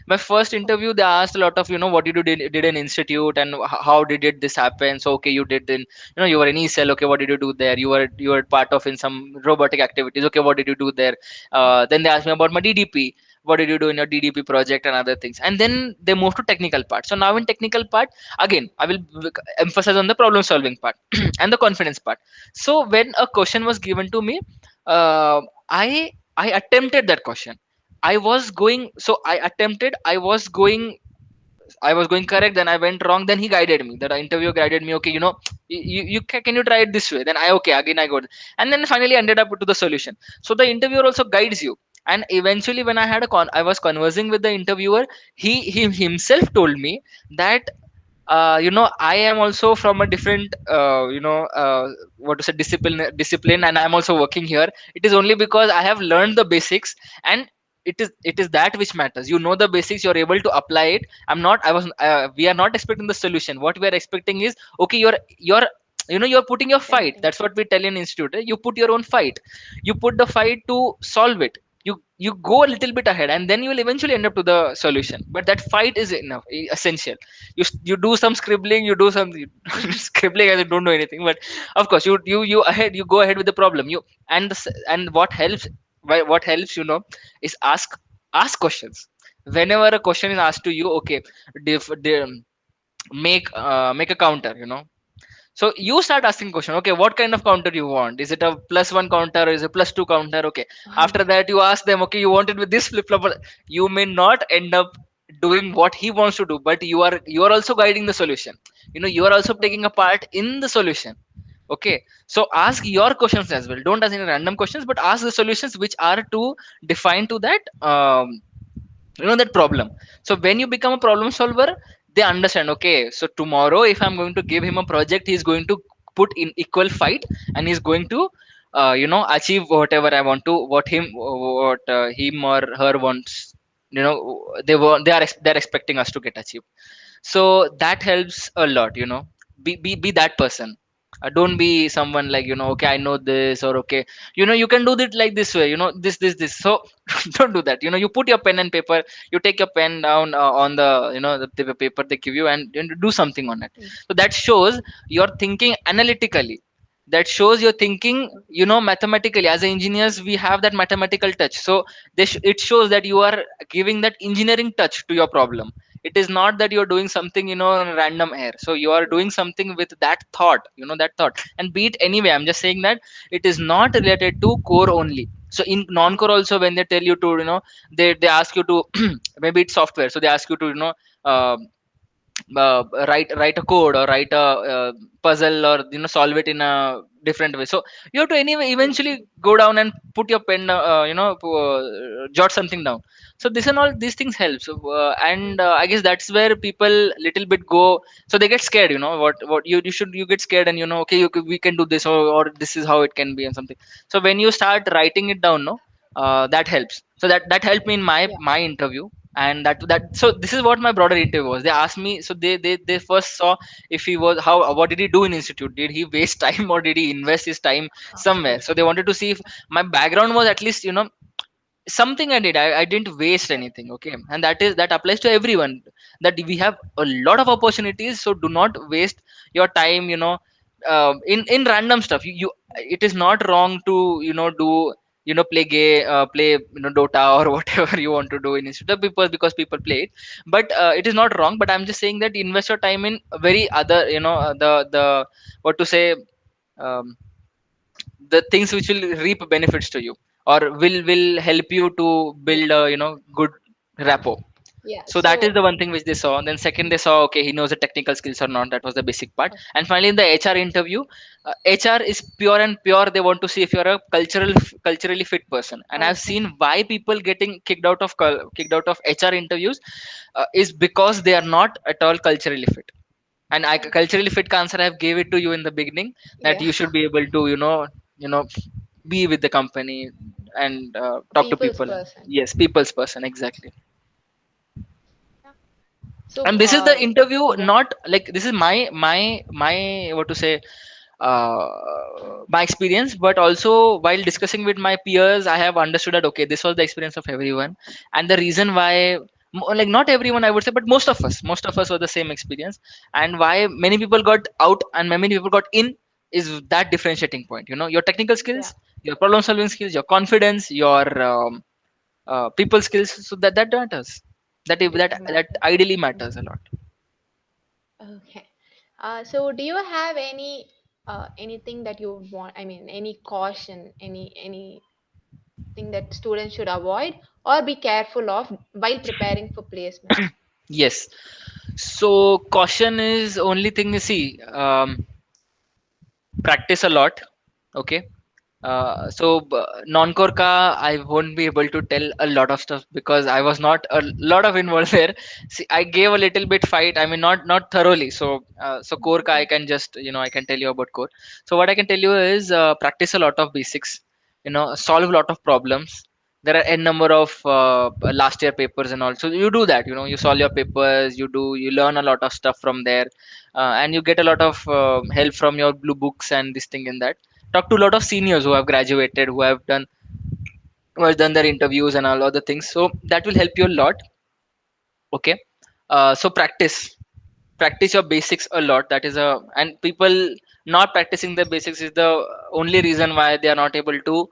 My first interview, they asked a lot of, what did in institute, and how did this happen. So okay, you did in, you were in ECEL. Okay, what did you do there? You were part of in some robotic activities. Okay, what did you do there? Then they asked me about my DDP. What did you do in your DDP project and other things? And then they moved to technical part. So now in technical part, again, I will emphasize on the problem solving part and the confidence part. So when a question was given to me, I attempted that question. I was going, so I attempted, I was going correct, then I went wrong, then he guided me, that interview guided me. Okay, can you try it this way? Then I, okay, again I got, and then finally ended up to the solution. So the interviewer also guides you. And eventually, when I was conversing with the interviewer, he himself told me that, I am also from a different, what to say, discipline, and I'm also working here. It is only because I have learned the basics, and it is that which matters. You know the basics, you're able to apply it. We are not expecting the solution. What we are expecting is, okay, you're putting your fight. Thinking. That's what we tell in institute, you put your own fight. You put the fight to solve it. You go a little bit ahead, and then you will eventually end up to the solution. But that fight is enough, essential. You do some scribbling, you do some scribbling as you don't know anything. But of course, you go ahead with the problem. And what helps, is ask questions. Whenever a question is asked to you, okay, make a counter, so you start asking question. Okay, what kind of counter you want? Is it a +1 counter, or is it +2 counter? Okay. After that, you ask them, okay, you want it with this flip flop. You may not end up doing what he wants to do, but you are also guiding the solution. You are also taking a part in the solution. Okay. So ask your questions as well. Don't ask any random questions, but ask the solutions which are to define to that, that problem. So when you become a problem solver, they understand, okay, so tomorrow if I'm going to give him a project, he's going to put in equal fight, and he's going to achieve whatever I want to, what him or her wants. They're expecting us to get achieved. So that helps a lot. Be that person. Don't be someone like, okay, I know this, or okay, you can do it like this way, this. So don't do that. You put your pen and paper, you take your pen down, on the, the paper they give you, and do something on it. So that shows you're thinking analytically. That shows you're thinking, mathematically. As engineers, we have that mathematical touch. So it shows that you are giving that engineering touch to your problem. It is not that you're doing something, in random air. So you are doing something with that thought, that thought. And be it anyway, I'm just saying that it is not related to core only. So in non-core also, when they tell you to, they ask you to maybe it's software, so they ask you to, uh, write a code, or write a puzzle, or solve it in a different way. So you have to anyway eventually go down and put your pen, jot something down. So this and all these things help. So and I guess that's where people little bit go. So they get scared. What you get scared, and okay, we can do this, or this is how it can be, and something. So when you start writing it down, no, that helps. So that helped me in my interview. And that so this is what my broader interview was. They asked me, so they first saw if he was, how what did he do in institute, did he waste time, or did he invest his time somewhere. So they wanted to see if my background was at least, something I did. I didn't waste anything. Okay. And that applies to everyone, that we have a lot of opportunities. So do not waste your time, in random stuff. You it is not wrong to do play play Dota or whatever you want to do in instead of people, because people play it. But it is not wrong, but I'm just saying that invest your time in very other, the what to say, um, the things which will reap benefits to you, or will help you to Yeah. build a good rapport. Yeah. So that is So the one thing which they saw. And then second, they saw, okay, he knows the technical skills or not. That was the basic part. okay. And finally, in the HR interview, HR is pure and pure. They want to see if you're a culturally fit person. And I've Okay. seen why people getting kicked out of HR interviews is because they are not at all culturally fit. And I Okay. culturally fit answer I have gave it to you in the beginning, that Yeah. you should be able to you know be with the company and talk to People's people. person. Yes, people's person, exactly. Yeah. So And this is the interview, yeah. not like this is my what to say, uh, my experience, but also while discussing with my peers I have understood that okay, this was the experience of everyone. And the reason why, like not everyone I would say, but most of us were the same experience. And why many people got out and many people got in is that differentiating point. Your technical Yeah. skills, your problem solving skills, your confidence, your people skills. So that matters. It That matters. ideally matters a Mhm. lot. Okay. So do you have anything that you want? I mean, any caution, anything that students should avoid or be careful of while preparing for placements? Yes. So caution is only thing you see. Practice a lot. Okay. Non-core ka, I won't be able to tell a lot of stuff because I was not a lot of involved there. See, I gave a little bit fight. I mean, not thoroughly. So core ka, I Yeah. can just I can tell you about core. So what I can tell you is practice a lot of basics. Solve a lot of problems. There are n number of last year papers and all. So you do that. You solve your papers. You learn a lot of stuff from there, and you get a lot of help from your blue books and this thing and that. Talk to a lot of seniors who have graduated, who have done their interviews and all other things, so that will help you a lot. Okay. So practice your basics a lot. That is a And people not practicing the basics is the only reason why they are not able to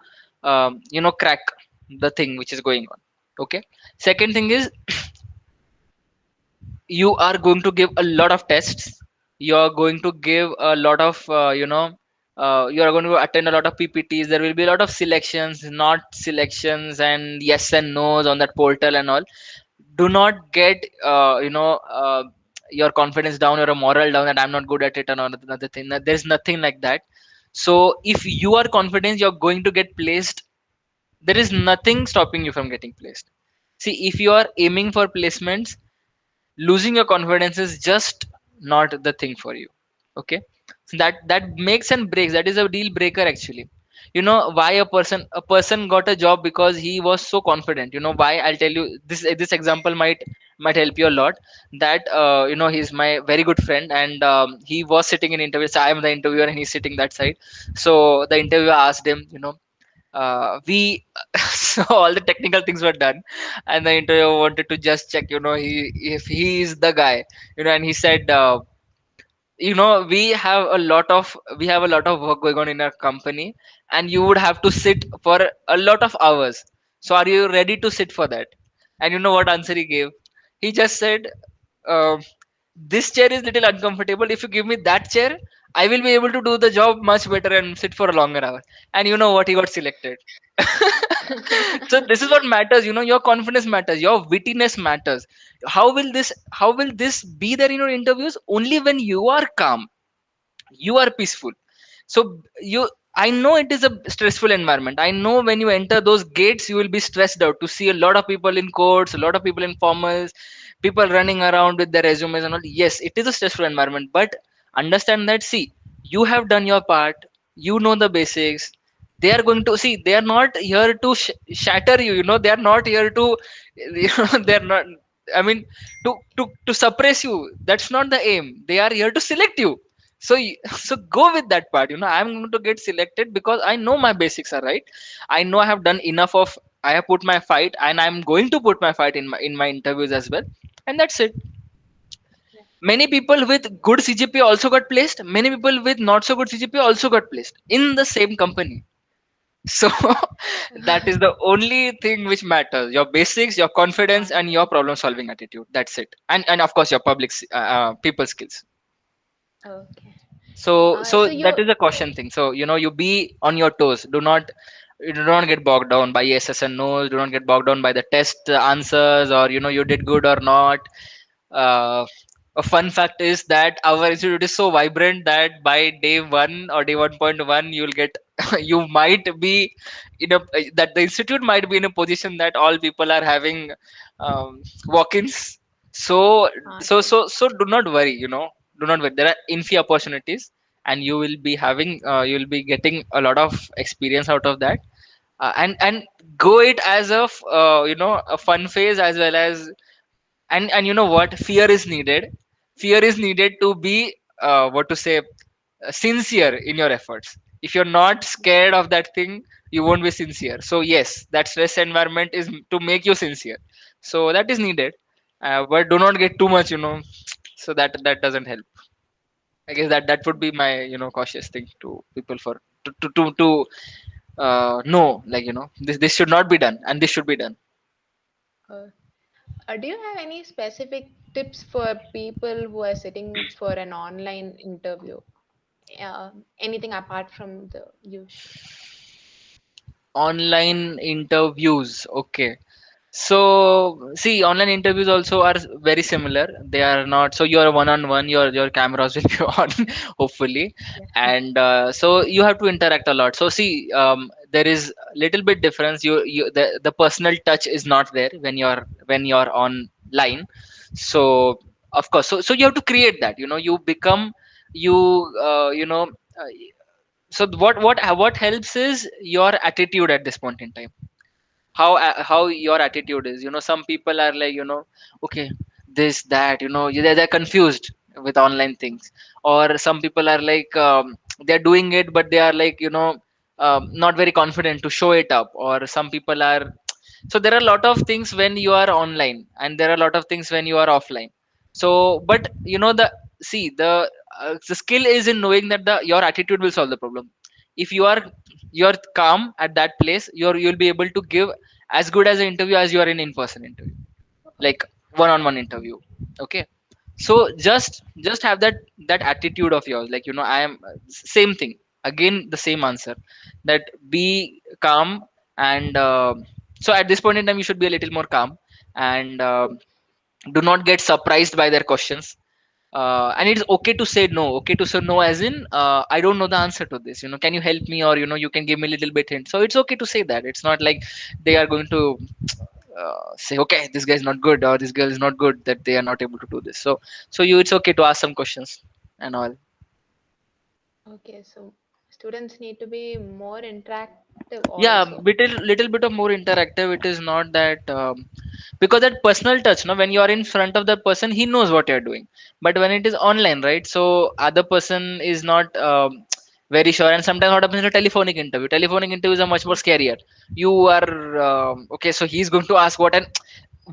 crack the thing which is going on. Okay. Second thing is, you are going to give a lot of tests. You are going to give a lot of you are going to attend a lot of ppts. There will be a lot of selections, not selections, and yes and no's on that portal and all. Do not get your confidence down or a moral down that I'm not good at it and another thing. There's nothing like that. So if you are confident you're going to get placed, there is nothing stopping you from getting placed. See, if you are aiming for placements, losing your confidence is just not the thing for you. Okay. So that makes and breaks, that is a deal breaker actually. Why a person got a job? Because he was so confident. Why? I'll tell you. This example might help you a lot. That he's my very good friend, and he was sitting in interviews. I am the interviewer and he's sitting that side. So the interviewer asked him, we so all the technical things were done, and the interviewer wanted to just check, he if he is the guy. And he said, we have a lot of work going on in our company, and you would have to sit for a lot of hours. So are you ready to sit for that? And you know what answer he gave? He just said, um, this chair is little uncomfortable. If you give me that chair, I will be able to do the job much better and sit for a longer hour. And you know what? He got selected. So this is what matters. Your confidence matters. Your wittiness matters. How will this be there in your interviews? Only when you are calm, you are peaceful. So I know it is a stressful environment. I know when you enter those gates you will be stressed out to see a lot of people in courts, a lot of people in formals, people running around with their resumes and all. Yes, it is a stressful environment, but understand that, see, you have done your part. You know the basics. They are going to see, they are not here to shatter you. They are not here to they're not, I mean, to suppress you. That's not the aim. They are here to select you. So so go with that part. I'm going to get selected because I know my basics are right. I know I have done enough of, I have put my fight, and I'm going to put my fight in my interviews as well. And that's it. Many people with good CGPA also got placed, many people with not so good CGPA also got placed in the same company. So that is the only thing which matters: your basics, your confidence, and your Confidence. problem solving attitude. That's it. And of course your people skills. Okay. So So that you. is a caution thing. So you be on your toes. Do not get bogged down by yeses and no's. Do not get bogged down by the test answers, or you did good or not. uh, a fun fact is that our institute is so vibrant that by day 1 or day 1.1 you'll get you might be in a that the institute might be in a position that all people are having walk-ins. so Okay. so do not worry, do not worry. There are infi opportunities, and you will be getting a lot of experience out of that. And go it as a fun phase, as well as. And you know what, fear is needed. Fear is needed to be what to say, sincere in your efforts. If you're not scared of that thing, you won't be sincere. So yes, that stress environment is to make you sincere. So that is needed. But do not get too much, so that doesn't help. I guess that would be my cautious thing to people, for to know, like, this should not be done, and this should be done. Uh, do you have any specific tips for people who are sitting for an online interview? Anything apart from the usual? Online interviews, okay. So see, online interviews also are very similar. They are not, so you are one on one. Your cameras will be on, hopefully, Yeah. and so you have to interact a lot. So see, there is a little bit difference. The personal touch is not there when you're online. So of course, so you have to create that. You become you you know. So what helps is your attitude at this point in time. How your attitude is. Some people are like, okay, this that, they're confused with online things. Or some people are like, they're doing it, but they are like, not very confident to show it up. Or some people are. So there are a lot of things when you are online, and there are a lot of things when you are offline. So but the skill is in knowing that the your attitude will solve the problem. If you're calm at that place, you'll be able to give as good as an interview as you are in person interview, like Okay. one-on-one interview. Okay. So just have that attitude of yours, like, I am same thing, again the same answer, that be calm. And so at this point in time you should be a little more calm. And Okay. do not get surprised by their questions. And it's okay to say no. Okay to say no, as in, I don't know the answer to this, can you help me? Or you can give me a little bit hint. So it's okay to say that. It's not like they are going to say, okay, this guy is not good, or this girl is not good, that they are not able to do this. So it's okay to ask some questions and all. Okay. So students need to be more interactive Yeah, also. little bit of more interactive. It is not that, because that personal touch, no, when you are in front of the person, he knows what you're doing. But when it is online, right, so other person is not very sure. And sometimes what happens in a telephonic interviews are much more scarier. You are okay, so he's going to ask what. And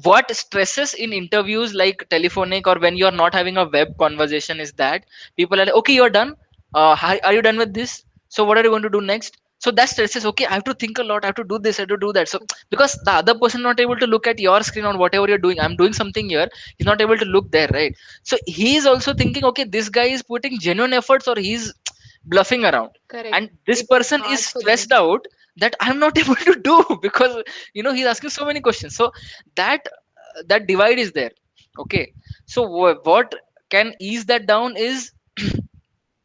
what stresses in interviews like telephonic, or when you are not having a web conversation, is that people are like, okay, you're done. Hi, are you done with this? So what are you going to do next? So that stresses. Okay, I have to think a lot, I have to do this, I have to do that. So because the other person not able to look at your screen on whatever you're doing, I'm doing something here, he's not able to look there, right? So he's also thinking, okay, this guy is putting genuine efforts, or he's bluffing around. And Correct. this It's person is hard for stressed them. out that I'm not able to do, because he's asking so many questions. So that divide is there. Okay. So what can ease that down is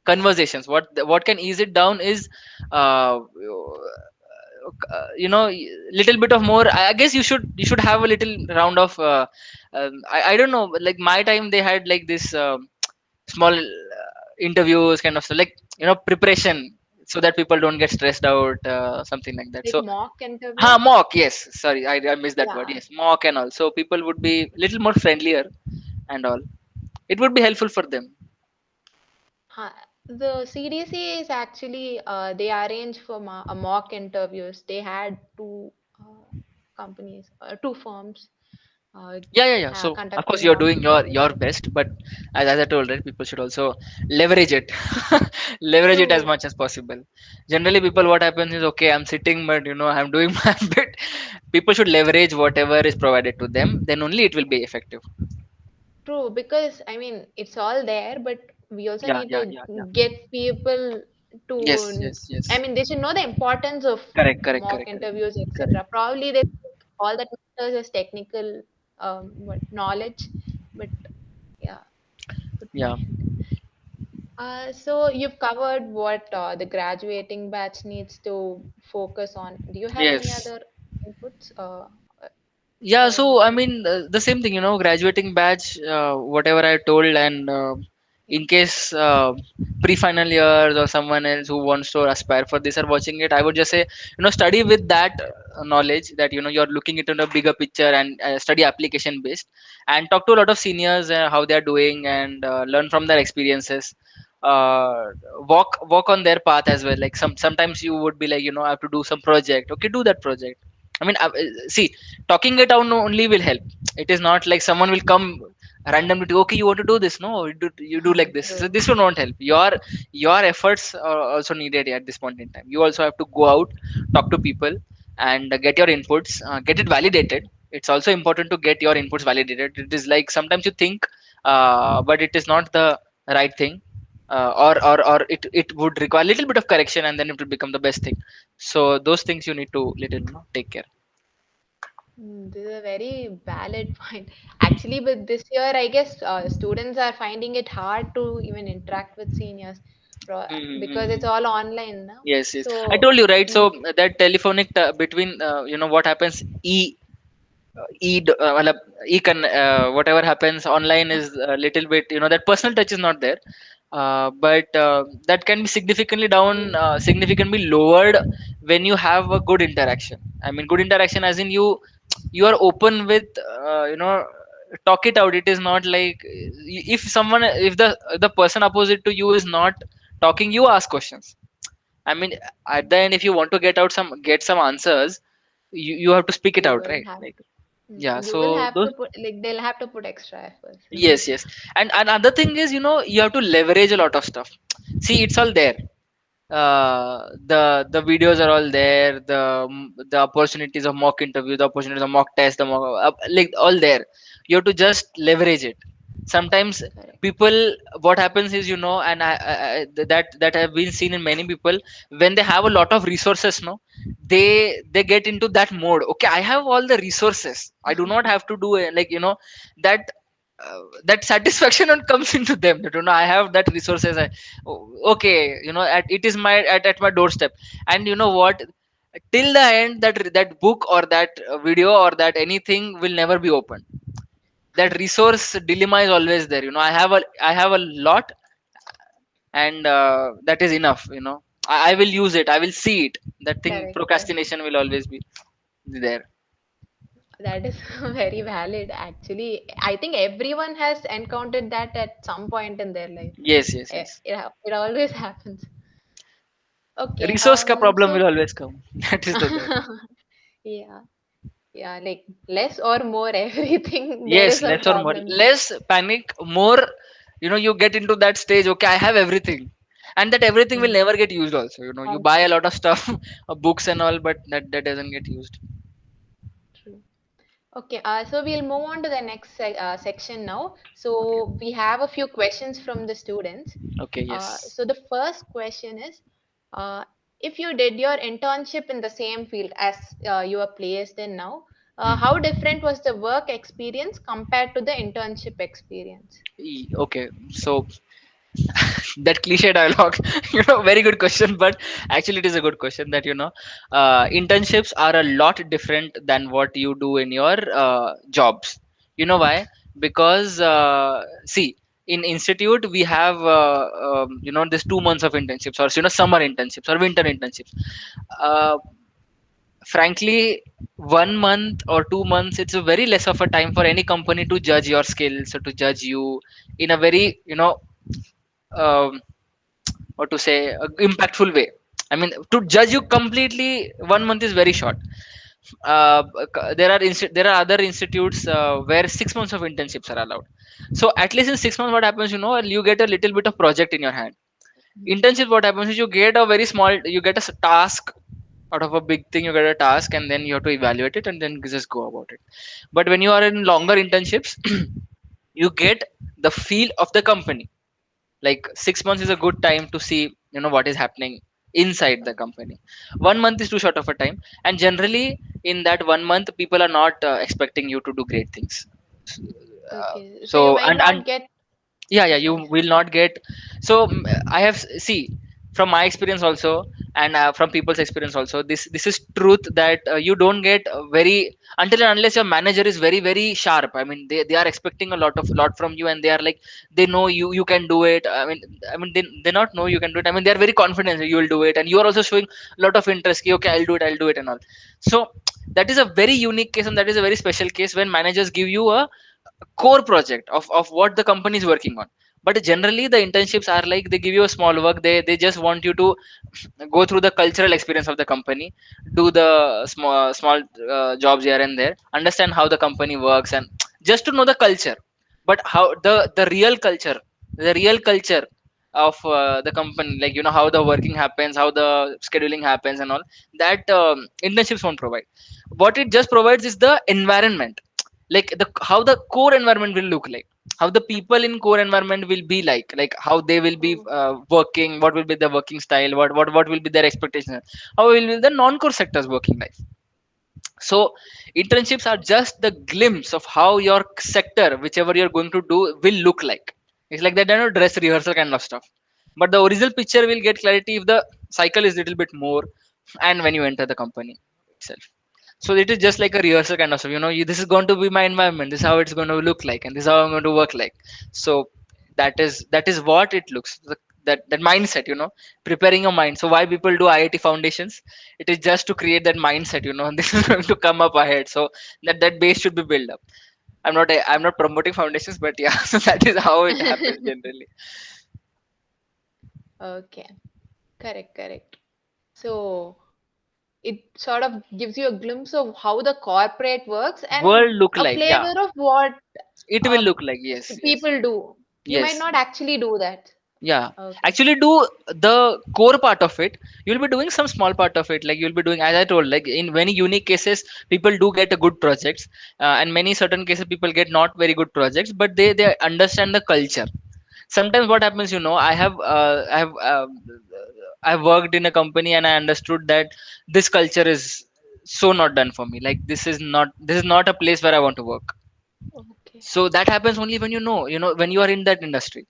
conversations. What can ease it down is little bit of more. I guess you should have a little round of I don't know, like my time they had like this small interviews kind of stuff, like preparation, so that people don't get stressed out, something like that. Like So mock interviews. mock, yes, sorry, I missed that word. Yeah. Yes, mock and all, so people would be little more friendlier and all. It would be helpful for them. Huh. The CDC is actually they arrange for mock interviews. They had two companies, two firms. uh, Yeah. So of course conducting you're mock doing interviews. your best, but as I told, right, people should also leverage it. Leverage it as True. much as possible. Generally people, what happens is, okay, I'm sitting, but I'm doing my bit. People should leverage whatever is provided to them, then only it will be effective. True, because I mean it's all there, but we also Yeah, need yeah, to yeah, yeah. get people Yes, to. yes, I yes. mean, they should know the importance of Correct, correct, mock correct, correct, interviews, correct. etc. Probably they think all that matters is technical what knowledge, but yeah, good Yeah. point. So you've covered what the graduating batch needs to focus on. Do you have any Yes. other inputs Yeah, for so this I session? mean, the same thing, graduating batch, whatever I told, and Yeah. in case pre-final years or someone else who wants to aspire for this are watching it, I would just say, study with that knowledge that you're looking into the bigger picture, and study application based, and talk to a lot of seniors, how they are doing, and learn from their experiences. Uh, walk on their path as well. Like sometimes you would be like, I have to do some project. Okay, do that project. I mean, see, talking it out only will help. It is not like someone will come randomly to, okay, you want to do this, no, you do like this, so True. this will not help. Your efforts are also needed at this point in time. You also have to go out, talk to people, and get your inputs, get it validated. It's also important to get your inputs validated. It is like sometimes you think, but it is not the right thing, or it would require a little bit of correction, and then it will become the best thing. So those things you need to little, take care. This is a very valid point. Actually, but this year, I guess students are finding it hard to even interact with seniors because it's Mm-hmm. all online now. Yes, yes. I So, told you, right? So mm, that telephonic between, what happens, well, whatever happens online is a little bit, that personal touch is not there. But that can be significantly down, significantly lowered when you have a good interaction. I mean, good interaction as in you are open with, talk it out. It is not like, if the person opposite to you is not talking, you ask questions. I mean, at the end, if you want to get some answers, you have to speak it you out, will right? have Like, yeah. you will So have those, to put like they'll have to put extra efforts. yes, yes. And another thing is, you have to leverage a lot of stuff. See, it's all there. The videos are all there. The opportunities of mock interview, the opportunities of mock test, the mock, like, all there. You have to just leverage it. Sometimes Correct. people, what happens is, and that have been seen in many people, when they have a lot of resources, no, they get into that mode. Okay, I have all the resources, I do not have to do it, like, that that satisfaction comes into them, that, I have that resources. Okay, it is at my doorstep. And you know what, till the end, that book or that video or that anything will never be opened. That resource dilemma is always there. I have a lot, and that is enough. I will use it, I will see it. That thing, Correct. Correct. procrastination will always be there. That is very valid. Actually, I think everyone has encountered that at some point in their life. Yes, yes, yes. It always happens. Okay. Resource ka problem So will always come. That is the there. yeah, yeah, like less or more everything, there Yes, is a less or more, problem. less panic, more, you get into that stage. Okay, I have everything, and that everything will Mm, never get used also. You buy a lot of stuff, books and all, but that doesn't get used. true. Okay, so we'll move on to the next section now. Okay. So we have a few questions from the students. Okay, yes. So the first question is, uh, if you did your internship in the same field as you are placed in now, how Hmm. different was the work experience compared to the internship experience? Okay, so that cliche dialogue, very good question, but actually it is a good question. That, internships are a lot different than what you do in your jobs. You know why? Because see, in institute we have, this 2 months of internships, or summer internships or winter internships. uh, Frankly, 1 month or 2 months, it's a very less of a time for any company to judge your skills, or to judge you in a very, um, what to say, impactful way. I mean, to judge you completely, 1 month is very short. there are other institutes where 6 months of internships are allowed. So at least in 6 months, what happens, you get a little bit of project in your hand. Internship, what happens is you get a very small, you get a task out of a big thing. You get a task, and then you have to evaluate it, and then just go about it. But when you are in longer internships, you get the feel of the company. Like 6 months is a good time to see, what is happening inside the company. 1 month is too short of a time, and generally in that 1 month, people are not expecting you to do great things. Okay, so you So might and not get. yeah, you Sorry. will not get. So I have see, from my experience also, and from people's experience also, this is truth, that you don't get very, until and unless your manager is very very sharp. I mean, they are expecting a lot from you, and they are like, they know you can do it. I mean they not know you can do it. I mean, they are very confident that you will do it, and you are also showing a lot of interest. Okay, I'll do it and all. So that is a very unique case, and that is a very special case when managers give you a core project of what the company is working on. But generally the internships are like, they give you a small work. They just want you to go through the cultural experience of the company, do the small jobs here and there, understand how the company works, and just to know the culture. But how the real culture of the company, like, how the working happens, how the scheduling happens and all, that internships won't provide. What it just provides is the environment, like the how the core environment will look like, how the people in core environment will be like how they will be Oh, working, what will be the working style, what will be their expectation, how will be the non-core sectors working life. So internships are just the glimpse of how your sector, whichever you're going to do, will look like. It's like that, dress rehearsal kind of stuff. But the original picture will get clarity if the cycle is little bit more, and when you enter the company itself. So it is just like a rehearsal kind of stuff. This is going to be my environment. This is how it's going to look like, and this is how I'm going to work like. So that is what it looks. That mindset. Preparing your mind. So why people do IIT foundations? It is just to create that mindset. This is going to come up ahead. So that base should be built up. I'm not promoting foundations, but yeah. So that is how it happens generally. okay, correct, correct. So it sort of gives you a glimpse of how the corporate works and World look a like, yeah. flavor of what It will uh, look like, yes, yes, people do. You might yes. not actually do that. Yeah, Okay. actually do the core part of it. You'll be doing some small part of it, like you'll be doing, as I told, like in many unique cases people do get a good projects, and many certain cases people get not very good projects, but they understand the culture. Sometimes what happens, I've worked in a company, and I understood that this culture is so not done for me. Like, this is not a place where I want to work. Okay. So that happens only when when you are in that industry.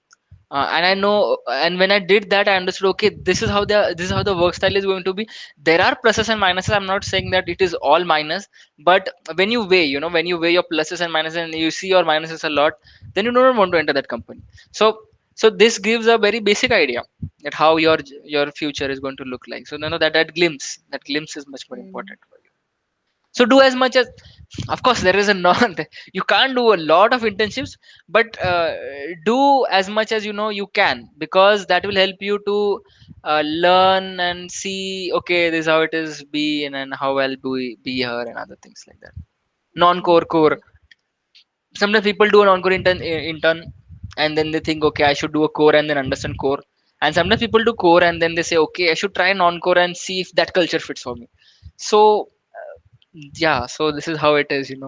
And I know, and when I did that, I understood, okay, this is how the work style is going to be. There are pluses and minuses. I'm not saying that it is all minus, but when you weigh your pluses and minuses, and you see your minuses a lot, then you don't want to enter that company. So this gives a very basic idea that how your future is going to look like. So that glimpse is much more Mm. important for you. So do as much as, of course, there is a non you can't do a lot of internships, but do as much as you can, because that will help you to learn and see, okay, this is how it is be, and then how I'll be here, and other things like that. Non-core, core. Okay. Sometimes people do a non-core intern, and then they think, okay, I should do a core and then understand core. And sometimes people do core, and then they say, okay, I should try non-core and see if that culture fits for me. So yeah, so this is how it is. Okay.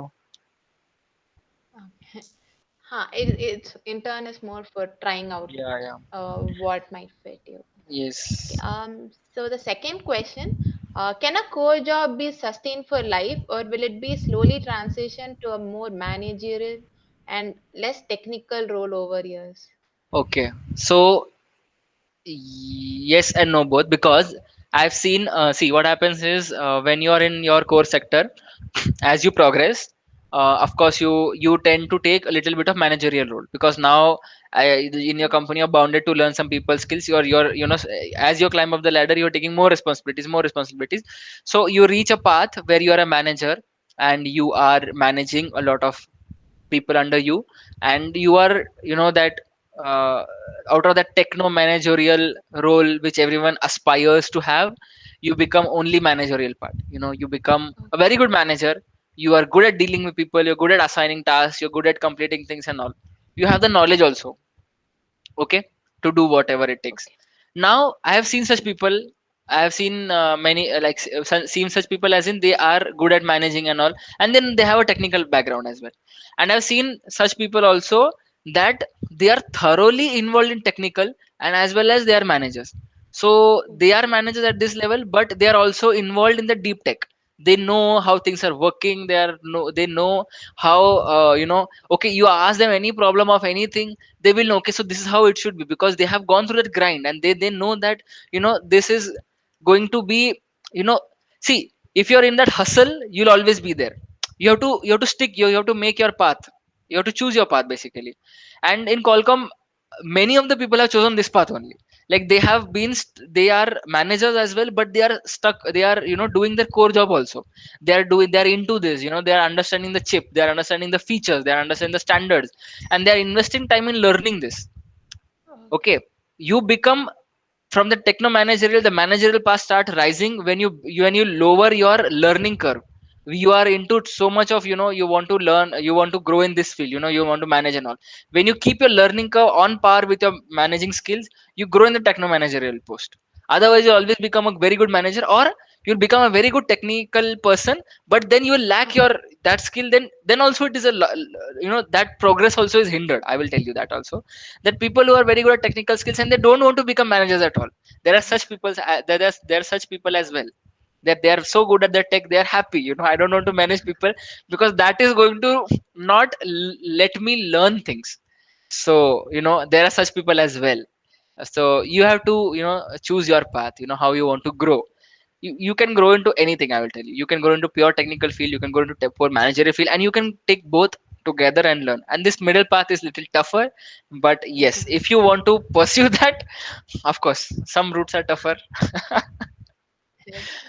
It's intern is more for trying out Yeah, yeah. what might fit you. Okay. Yes. So the second question, can a core job be sustained for life, or will it be slowly transition to a more managerial and less technical role over years? Okay. So yes and no both, because I've seen, see what happens is, when you are in your core sector, as you progress, of course you tend to take a little bit of managerial role, because now in your company you're bounded to learn some people skills. You're as you climb up the ladder, you're taking more responsibilities. So you reach a path where you are a manager, and you are managing a lot of people under you, and you are that uh, out of that techno managerial role which everyone aspires to have. you become only managerial part. You become a very Okay. good manager. You are good at dealing with people, you're good at assigning tasks, you're good at completing things and all. You have the knowledge also, okay, to do whatever it takes. Okay. Now I have seen such people. I have seen many seen such people, as in they are good at managing and all, and then they have a technical background as well. And I've seen such people also, that they are thoroughly involved in technical, and as well as they are managers. So they are Okay. managers at this level, but they are also involved in the deep tech. They know how things are working. They know how, okay, you ask them any problem of anything, they will know, okay, so this is how it should be, because they have gone through that grind, and they know that, this is going to be, you know see, if you're in that hustle, you'll always be there. You have to stick, you have to make your path, you have to choose your path basically. And in Qualcomm, many of the people have chosen this path only. Like they have been they are managers as well, but they are stuck, they are, doing their core job also. They are into this, they are understanding the chip, they are understanding the features, they are understanding the standards, and they are investing time in learning this. Okay, you become, from the techno managerial, the managerial path start rising when you lower your learning curve. You are into so much of, you want to learn, you want to grow in this field, you want to manage and all. When you keep your learning curve on par with your managing skills, you grow in the techno managerial post. Otherwise you always become a very good manager, or you'll become a very good technical person, but then you will lack your that skill. Then also it is that progress also is hindered. I will tell you that also, that people who are very good at technical skills and they don't want to become managers at all. There are such people, there are such people as well, that they are so good at their tech, they are happy, I don't want to manage people, because that is going to not let me learn things. So there are such people as well. So you have to, choose your path, how you want to grow. You can grow into anything. I will tell you, you can grow into pure technical field, you can go into pure managerial field, and you can take both together and learn. And this middle path is little tougher, but yes, if you want to pursue that, of course some routes are tougher.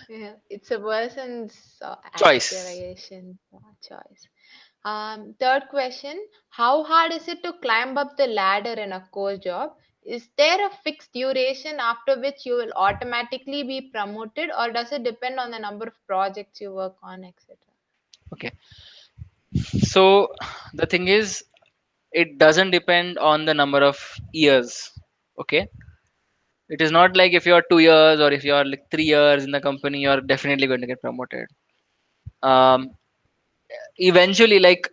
Yeah, it's a person's Choice. aspiration choice. Third question: how hard is it to climb up the ladder in a core job? Is there a fixed duration after which you will automatically be promoted, or does it depend on the number of projects you work on, etc.? Okay, so the thing is, it doesn't depend on the number of years. Okay, it is not like if you are 2 years or if you are like 3 years in the company, you are definitely going to get promoted. um Eventually, like,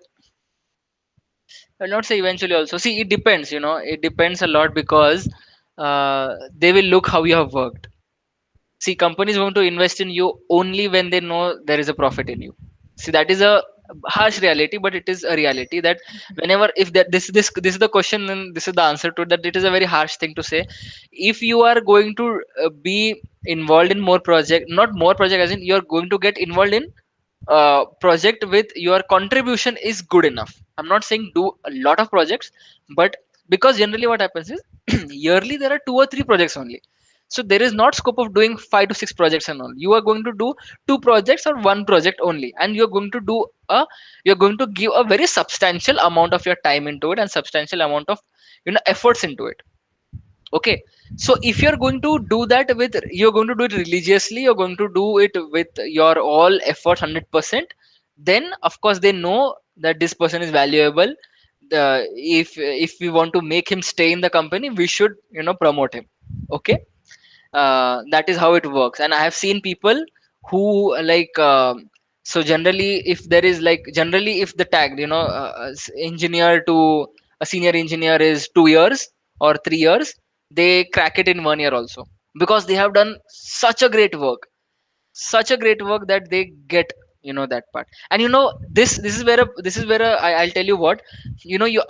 I'll not say eventually also. See, it depends, it depends a lot, because they will look how you have worked. See, companies want to invest in you only when they know there is a profit in you. See, that is a harsh reality, but it is a reality that whenever, if that this is the question, and this is the answer to it, that it is a very harsh thing to say. If you are going to be involved in more project, not more project as in you are going to get involved in project with your contribution is good enough. I'm not saying do a lot of projects, but because generally what happens is yearly there are 2 or 3 projects only. So there is not scope of doing 5 to 6 projects and all. You are going to do 2 projects or 1 project only, and you're going to do a you're going to give a very substantial amount of your time into it, and substantial amount of efforts into it. Okay, so if you're going to do that with, you're going to do it religiously, you're going to do it with your all effort 100%, then of course they know that this person is valuable. If we want to make him stay in the company, we should promote him. Okay, that is how it works. And I have seen people who, like, so generally, if there is like, generally if the tag, engineer to a senior engineer is 2 years or 3 years, they crack it in 1 year also, because they have done such a great work that they get that part. And this is where I'll tell you what, you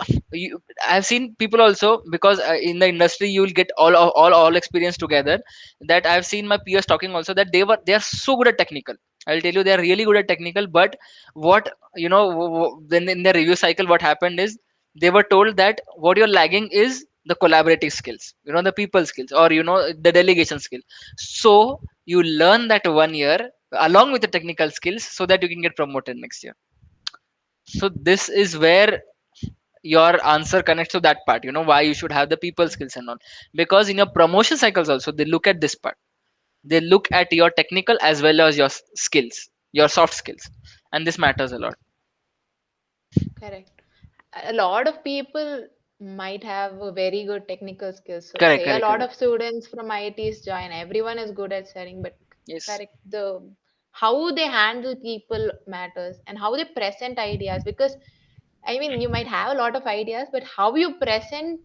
I've seen people also, because in the industry you will get all experience together. That I've seen my peers talking also, that they are so good at technical. I'll tell you, they are really good at technical, but what, when in the review cycle, what happened is, they were told that what you're lagging is the collaborative skills, the people skills, or the delegation skill. So you learn that 1 year along with the technical skills, so that you can get promoted next year. So this is where your answer connects to that part, why you should have the people skills and all. Because in your promotion cycles also, they look at this part. They look at your technical as well as your skills, your soft skills, and this matters a lot. Correct. A lot of people might have a very good technical skills. So Correct, say a correct, lot correct. of students from IITs join, everyone is good at studying, but Yes. correct, the how they handle people matters and how they present ideas. Because I mean, you might have a lot of ideas, but how you present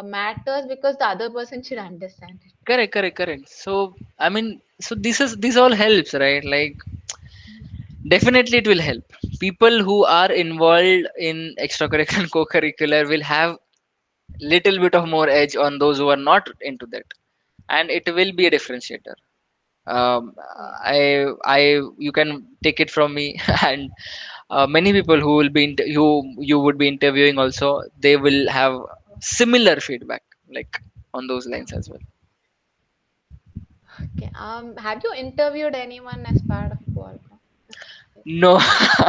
matters because the other person should understand it. Correct, correct, correct. So I mean, so this all helps, right? Like definitely it will help. People who are involved in extracurricular and co-curricular will have little bit of more edge on those who are not into that, and it will be a differentiator. um, Yeah. I you can take it from me and many people who will be who you would be interviewing also, they will have similar feedback, like on those lines as well. Okay. Have you interviewed anyone as part of Qualcomm? No,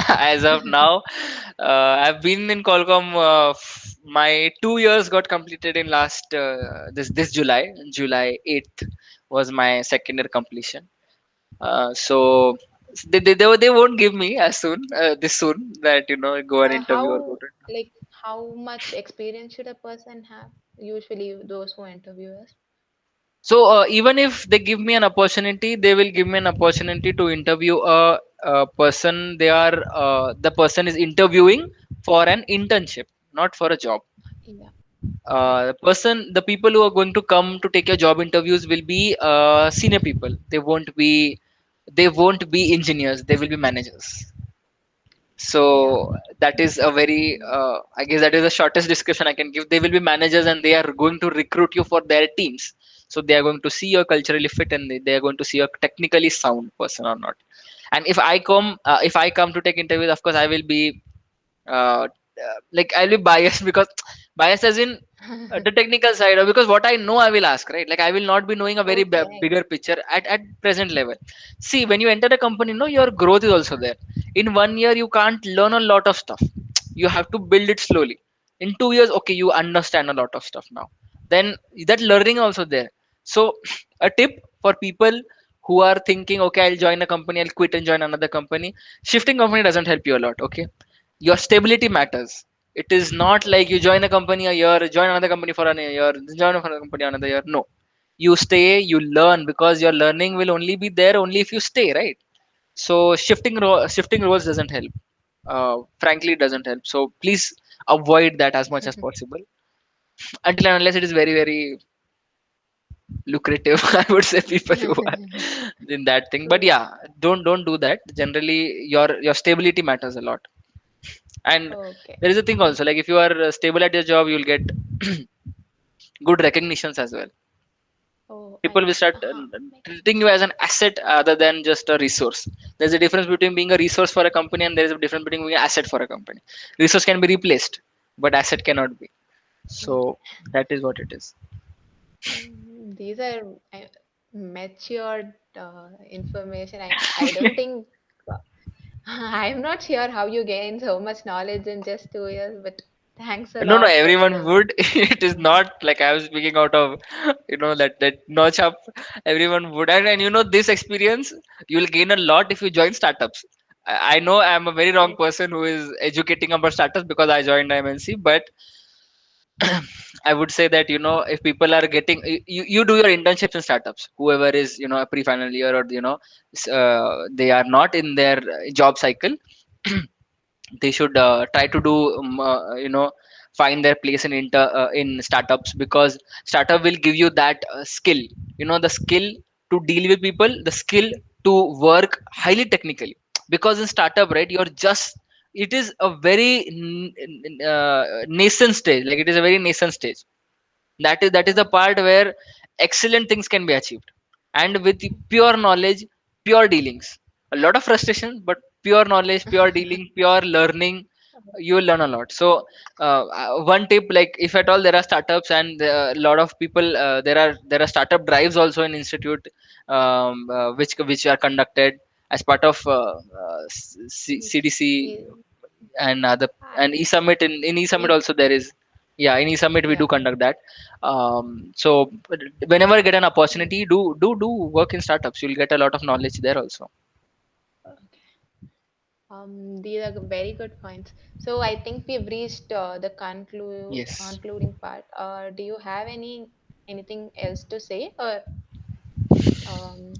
as of now, I've been in Qualcomm. My 2 years got completed in last this July. July 8th was my second year completion. So they won't give me as soon this soon that go and interview or go How to. like how much experience should a person have? Usually, those who interview us. So even if they give me an opportunity, they will give me an opportunity to interview a person. The person is interviewing for an internship, not for a job. Yeah, correct. The people who are going to come to take your job interviews will be senior people. They won't be engineers. They will be managers. Yeah. So that is a very I guess that is the shortest description I can give. They will be managers and they are going to recruit you for their teams. So they are going to see you're culturally fit and they are going to see you're technically sound person or not. And if I come to take interviews, of course I will be like I'll be biased because biased as in the technical side, or because what I know I will ask, right? Like I will not be knowing a very Okay. bigger picture at present level. See, when you enter a company, no, your growth is also there. In 1 year you can't learn a lot of stuff. You have to build it slowly. In 2 years, okay, you understand a lot of stuff now. Then that learning also there. So a tip for people who are thinking, okay, I'll join a company, I'll quit and join another company. Shifting company doesn't help you a lot. Okay, your stability matters. It is not like you join a company a year, join another company for a year, join another company another year. No, you stay, you learn, because your learning will only be there only if you stay, right? So shifting roles doesn't help. Frankly, it doesn't help. So please avoid that as much as possible until and unless it is very very lucrative. I would say people who are in that thing, but True. yeah, don't do that. Generally, your stability matters a lot. And Okay. there is a thing also, like if you are stable at your job, you'll get good recognitions as well. Oh, People will start makes treating sense. you as an asset other than just a resource. There's a difference between being a resource for a company and there is a difference between being an asset for a company. Resource can be replaced, but asset cannot be. So Okay. that is what it is. These are matured information. I don't think I'm not sure how you gain so much knowledge in just 2 years, but thanks a No, no, lot for everyone sharing. would. It is not like I was speaking out of, that notch up. Everyone would, and this experience you will gain a lot if you join startups. I know I'm a very wrong Okay. person who is educating about startups because I joined MNC, but I would say that if people are getting you do your internships in startups. Whoever is a pre-final year or they are not in their job cycle, they should try to do find their place in startups, because startup will give you that skill, the skill to deal with people, the skill to work highly technically. Because in startup, right, it is a very nascent stage, like it is a very nascent stage. That is the Okay. part where excellent things can be achieved, and with pure knowledge, pure dealings, a lot of frustration, but pure knowledge, pure dealing, pure learning, you will learn a lot. So one tip, like if at all there are startups and a lot of people, there are startup drives also in institute, which are conducted as part of Yes. CDC Yes. and other, I and e-summit. In e-summit we also there is. Yeah, in e-summit we Yeah. do conduct that. So whenever you get an opportunity, do work in startups. You'll get a lot of knowledge there also. Okay. These are very good points. So I think we've reached the Yes. concluding part. Do you have anything else to say, or um,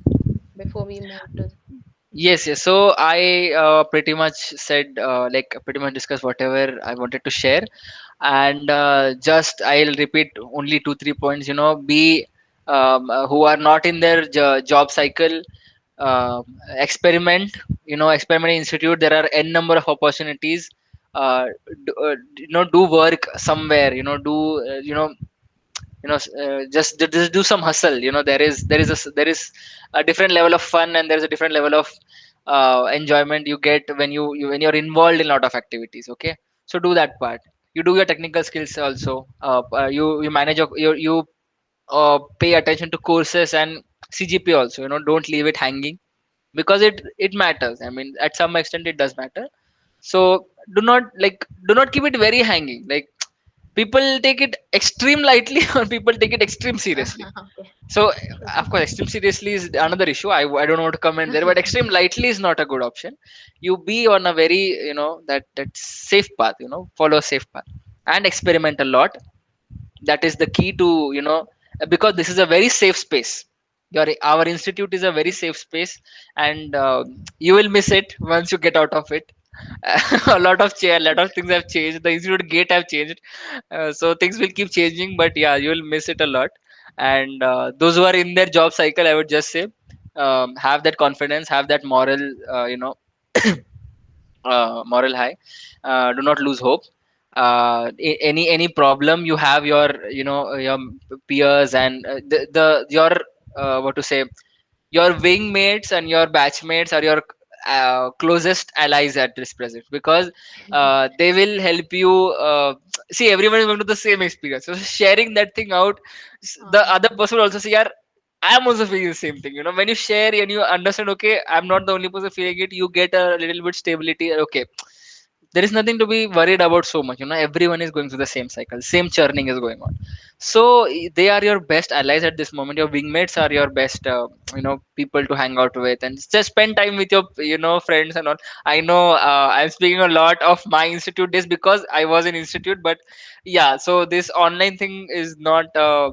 before we move to? Yes, yes. So I pretty much said, like pretty much discussed whatever I wanted to share, and just I'll repeat only two three points. Be who are not in their job cycle, experiment. Experiment institute. There are n number of opportunities. Do work somewhere. Just do some hustle. There is a different level of fun, and there is a different level of enjoyment you get when you're involved in a lot of activities. Okay, so do that part. You do your technical skills also. You manage you pay attention to courses and CGP also. Don't leave it hanging, because it matters. I mean, at some extent it does matter. So do not keep it very hanging. Like, people take it extreme lightly or people take it extreme seriously. Okay. So of course, extreme seriously is another issue. I don't want to comment there, but extreme lightly is not a good option. You be on a very, that safe path. Follow a safe path and experiment a lot. That is the key to, because this is a very safe space. Our institute is a very safe space, and you will miss it once you get out of it. A lot of things have changed. The institute gate have changed, so things will keep changing. But yeah, you will miss it a lot. And those who are in their job cycle, I would just say, have that confidence, have that moral, moral high. Do not lose hope. Any problem you have, your peers and the your what to say, your wingmates and your batchmates are your closest allies at this present, because they will help you. See, everyone is going to the same experience, so sharing that thing out, the other Uh, person will also say, yeah, I am also feeling the same thing. When you share and you understand, okay, I'm not the only person feeling it, you get a little bit stability. Okay, there is nothing to be worried about so much. Everyone is going through the same cycle, same churning is going on. So they are your best allies at this moment. Your wingmates are your best, people to hang out with, and just spend time with your, friends and all. I know, I'm speaking a lot of my institute days because I was in institute, but yeah, so this online thing is not a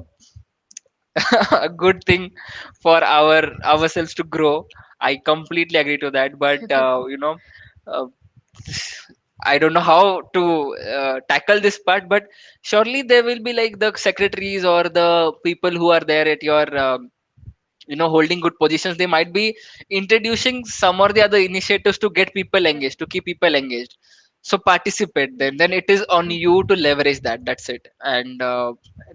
good thing for ourselves to grow. I completely agree to that, but uh, I don't know how to tackle this part, but surely there will be like the secretaries or the people who are there at your, holding good positions. They might be introducing some or the other initiatives to get people engaged, to keep people engaged. So participate. Then it is on you to leverage that. That's it. And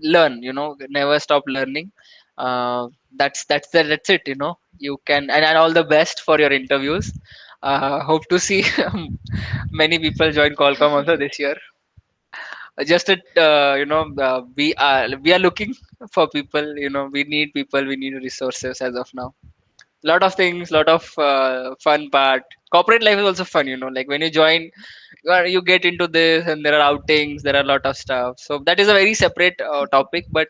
learn. Never stop learning. That's it. You can. And all the best for your interviews. Hope to see many people join Qualcomm also this year. Just that, we are looking for people. We need people, we need resources as of now. Lot of things, lot of fun part. Corporate life is also fun. Like when you join, you get into this, and there are outings, there are a lot of stuff. So that is a very separate topic, but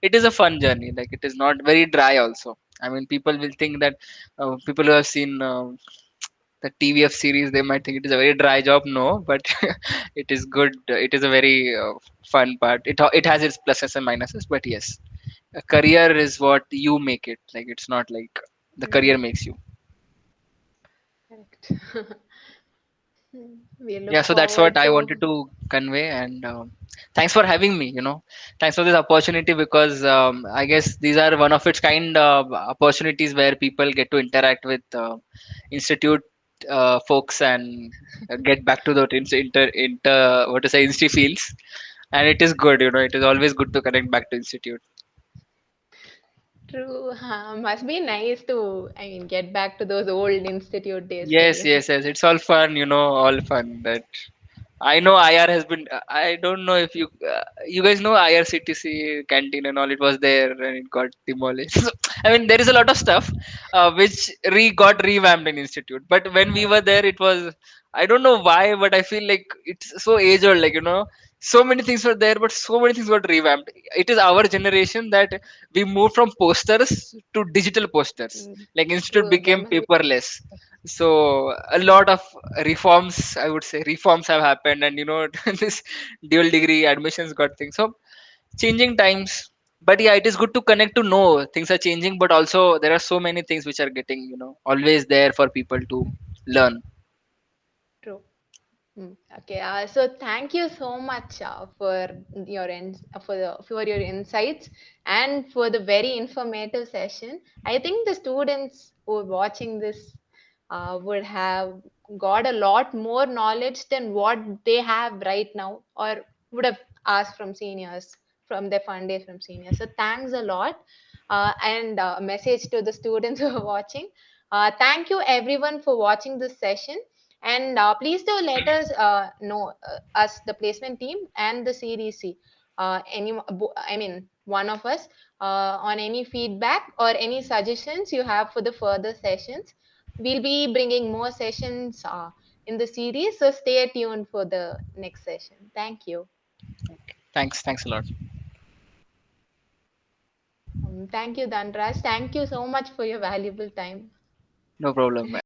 it is a fun journey. Like, it is not very dry also. I mean, people will think that, people who have seen the TVF series, they might think it is a very dry job. No, but it is good. It is a very fun part. It has its pluses and minuses, but yes, a career is what you make it. Like, it's not like the career makes you. Correct. We Yeah, look so that's what forward I to. wanted to convey. And thanks for having me. Thanks for this opportunity, because I guess these are one of its kind of opportunities where people get to interact with institute folks, and get back to the inter what to say, insti fields. And it is good. It is always good to connect back to institute. True. Must be nice to, I mean, get back to those old institute days for Yes, you. yes, yes. It's all fun. All fun. That I know IR has been. I don't know if you guys know IRCTC canteen and all. It was there and it got demolished. So, I mean, there is a lot of stuff which got revamped in institute. But when we were there, it was, I don't know why, but I feel like it's so age old. Like, So many things were there, but so many things got revamped. It is our generation that we moved from posters to digital posters. Mm, Like instead it true, became them. paperless. So a lot of reforms, I would say, reforms have happened, and this dual degree admissions got things. So changing times. But yeah, it is good to connect to know things are changing, but also there are so many things which are getting, always there for people to learn. True. Okay, so thank you so much for for your insights and for the very informative session. I think the students who are watching this would have got a lot more knowledge than what they have right now, or would have asked from seniors, from their fund days from seniors. So thanks a lot, and a message to the students who are watching. Thank you everyone for watching this session. And please do let us know, us, the placement team and the CDC, I mean, one of us, on any feedback or any suggestions you have for the further sessions. We'll be bringing more sessions in the series, so stay tuned for the next session. Thank you. Thanks a lot. Thank you, Danraj. Thank you so much for your valuable time. No problem.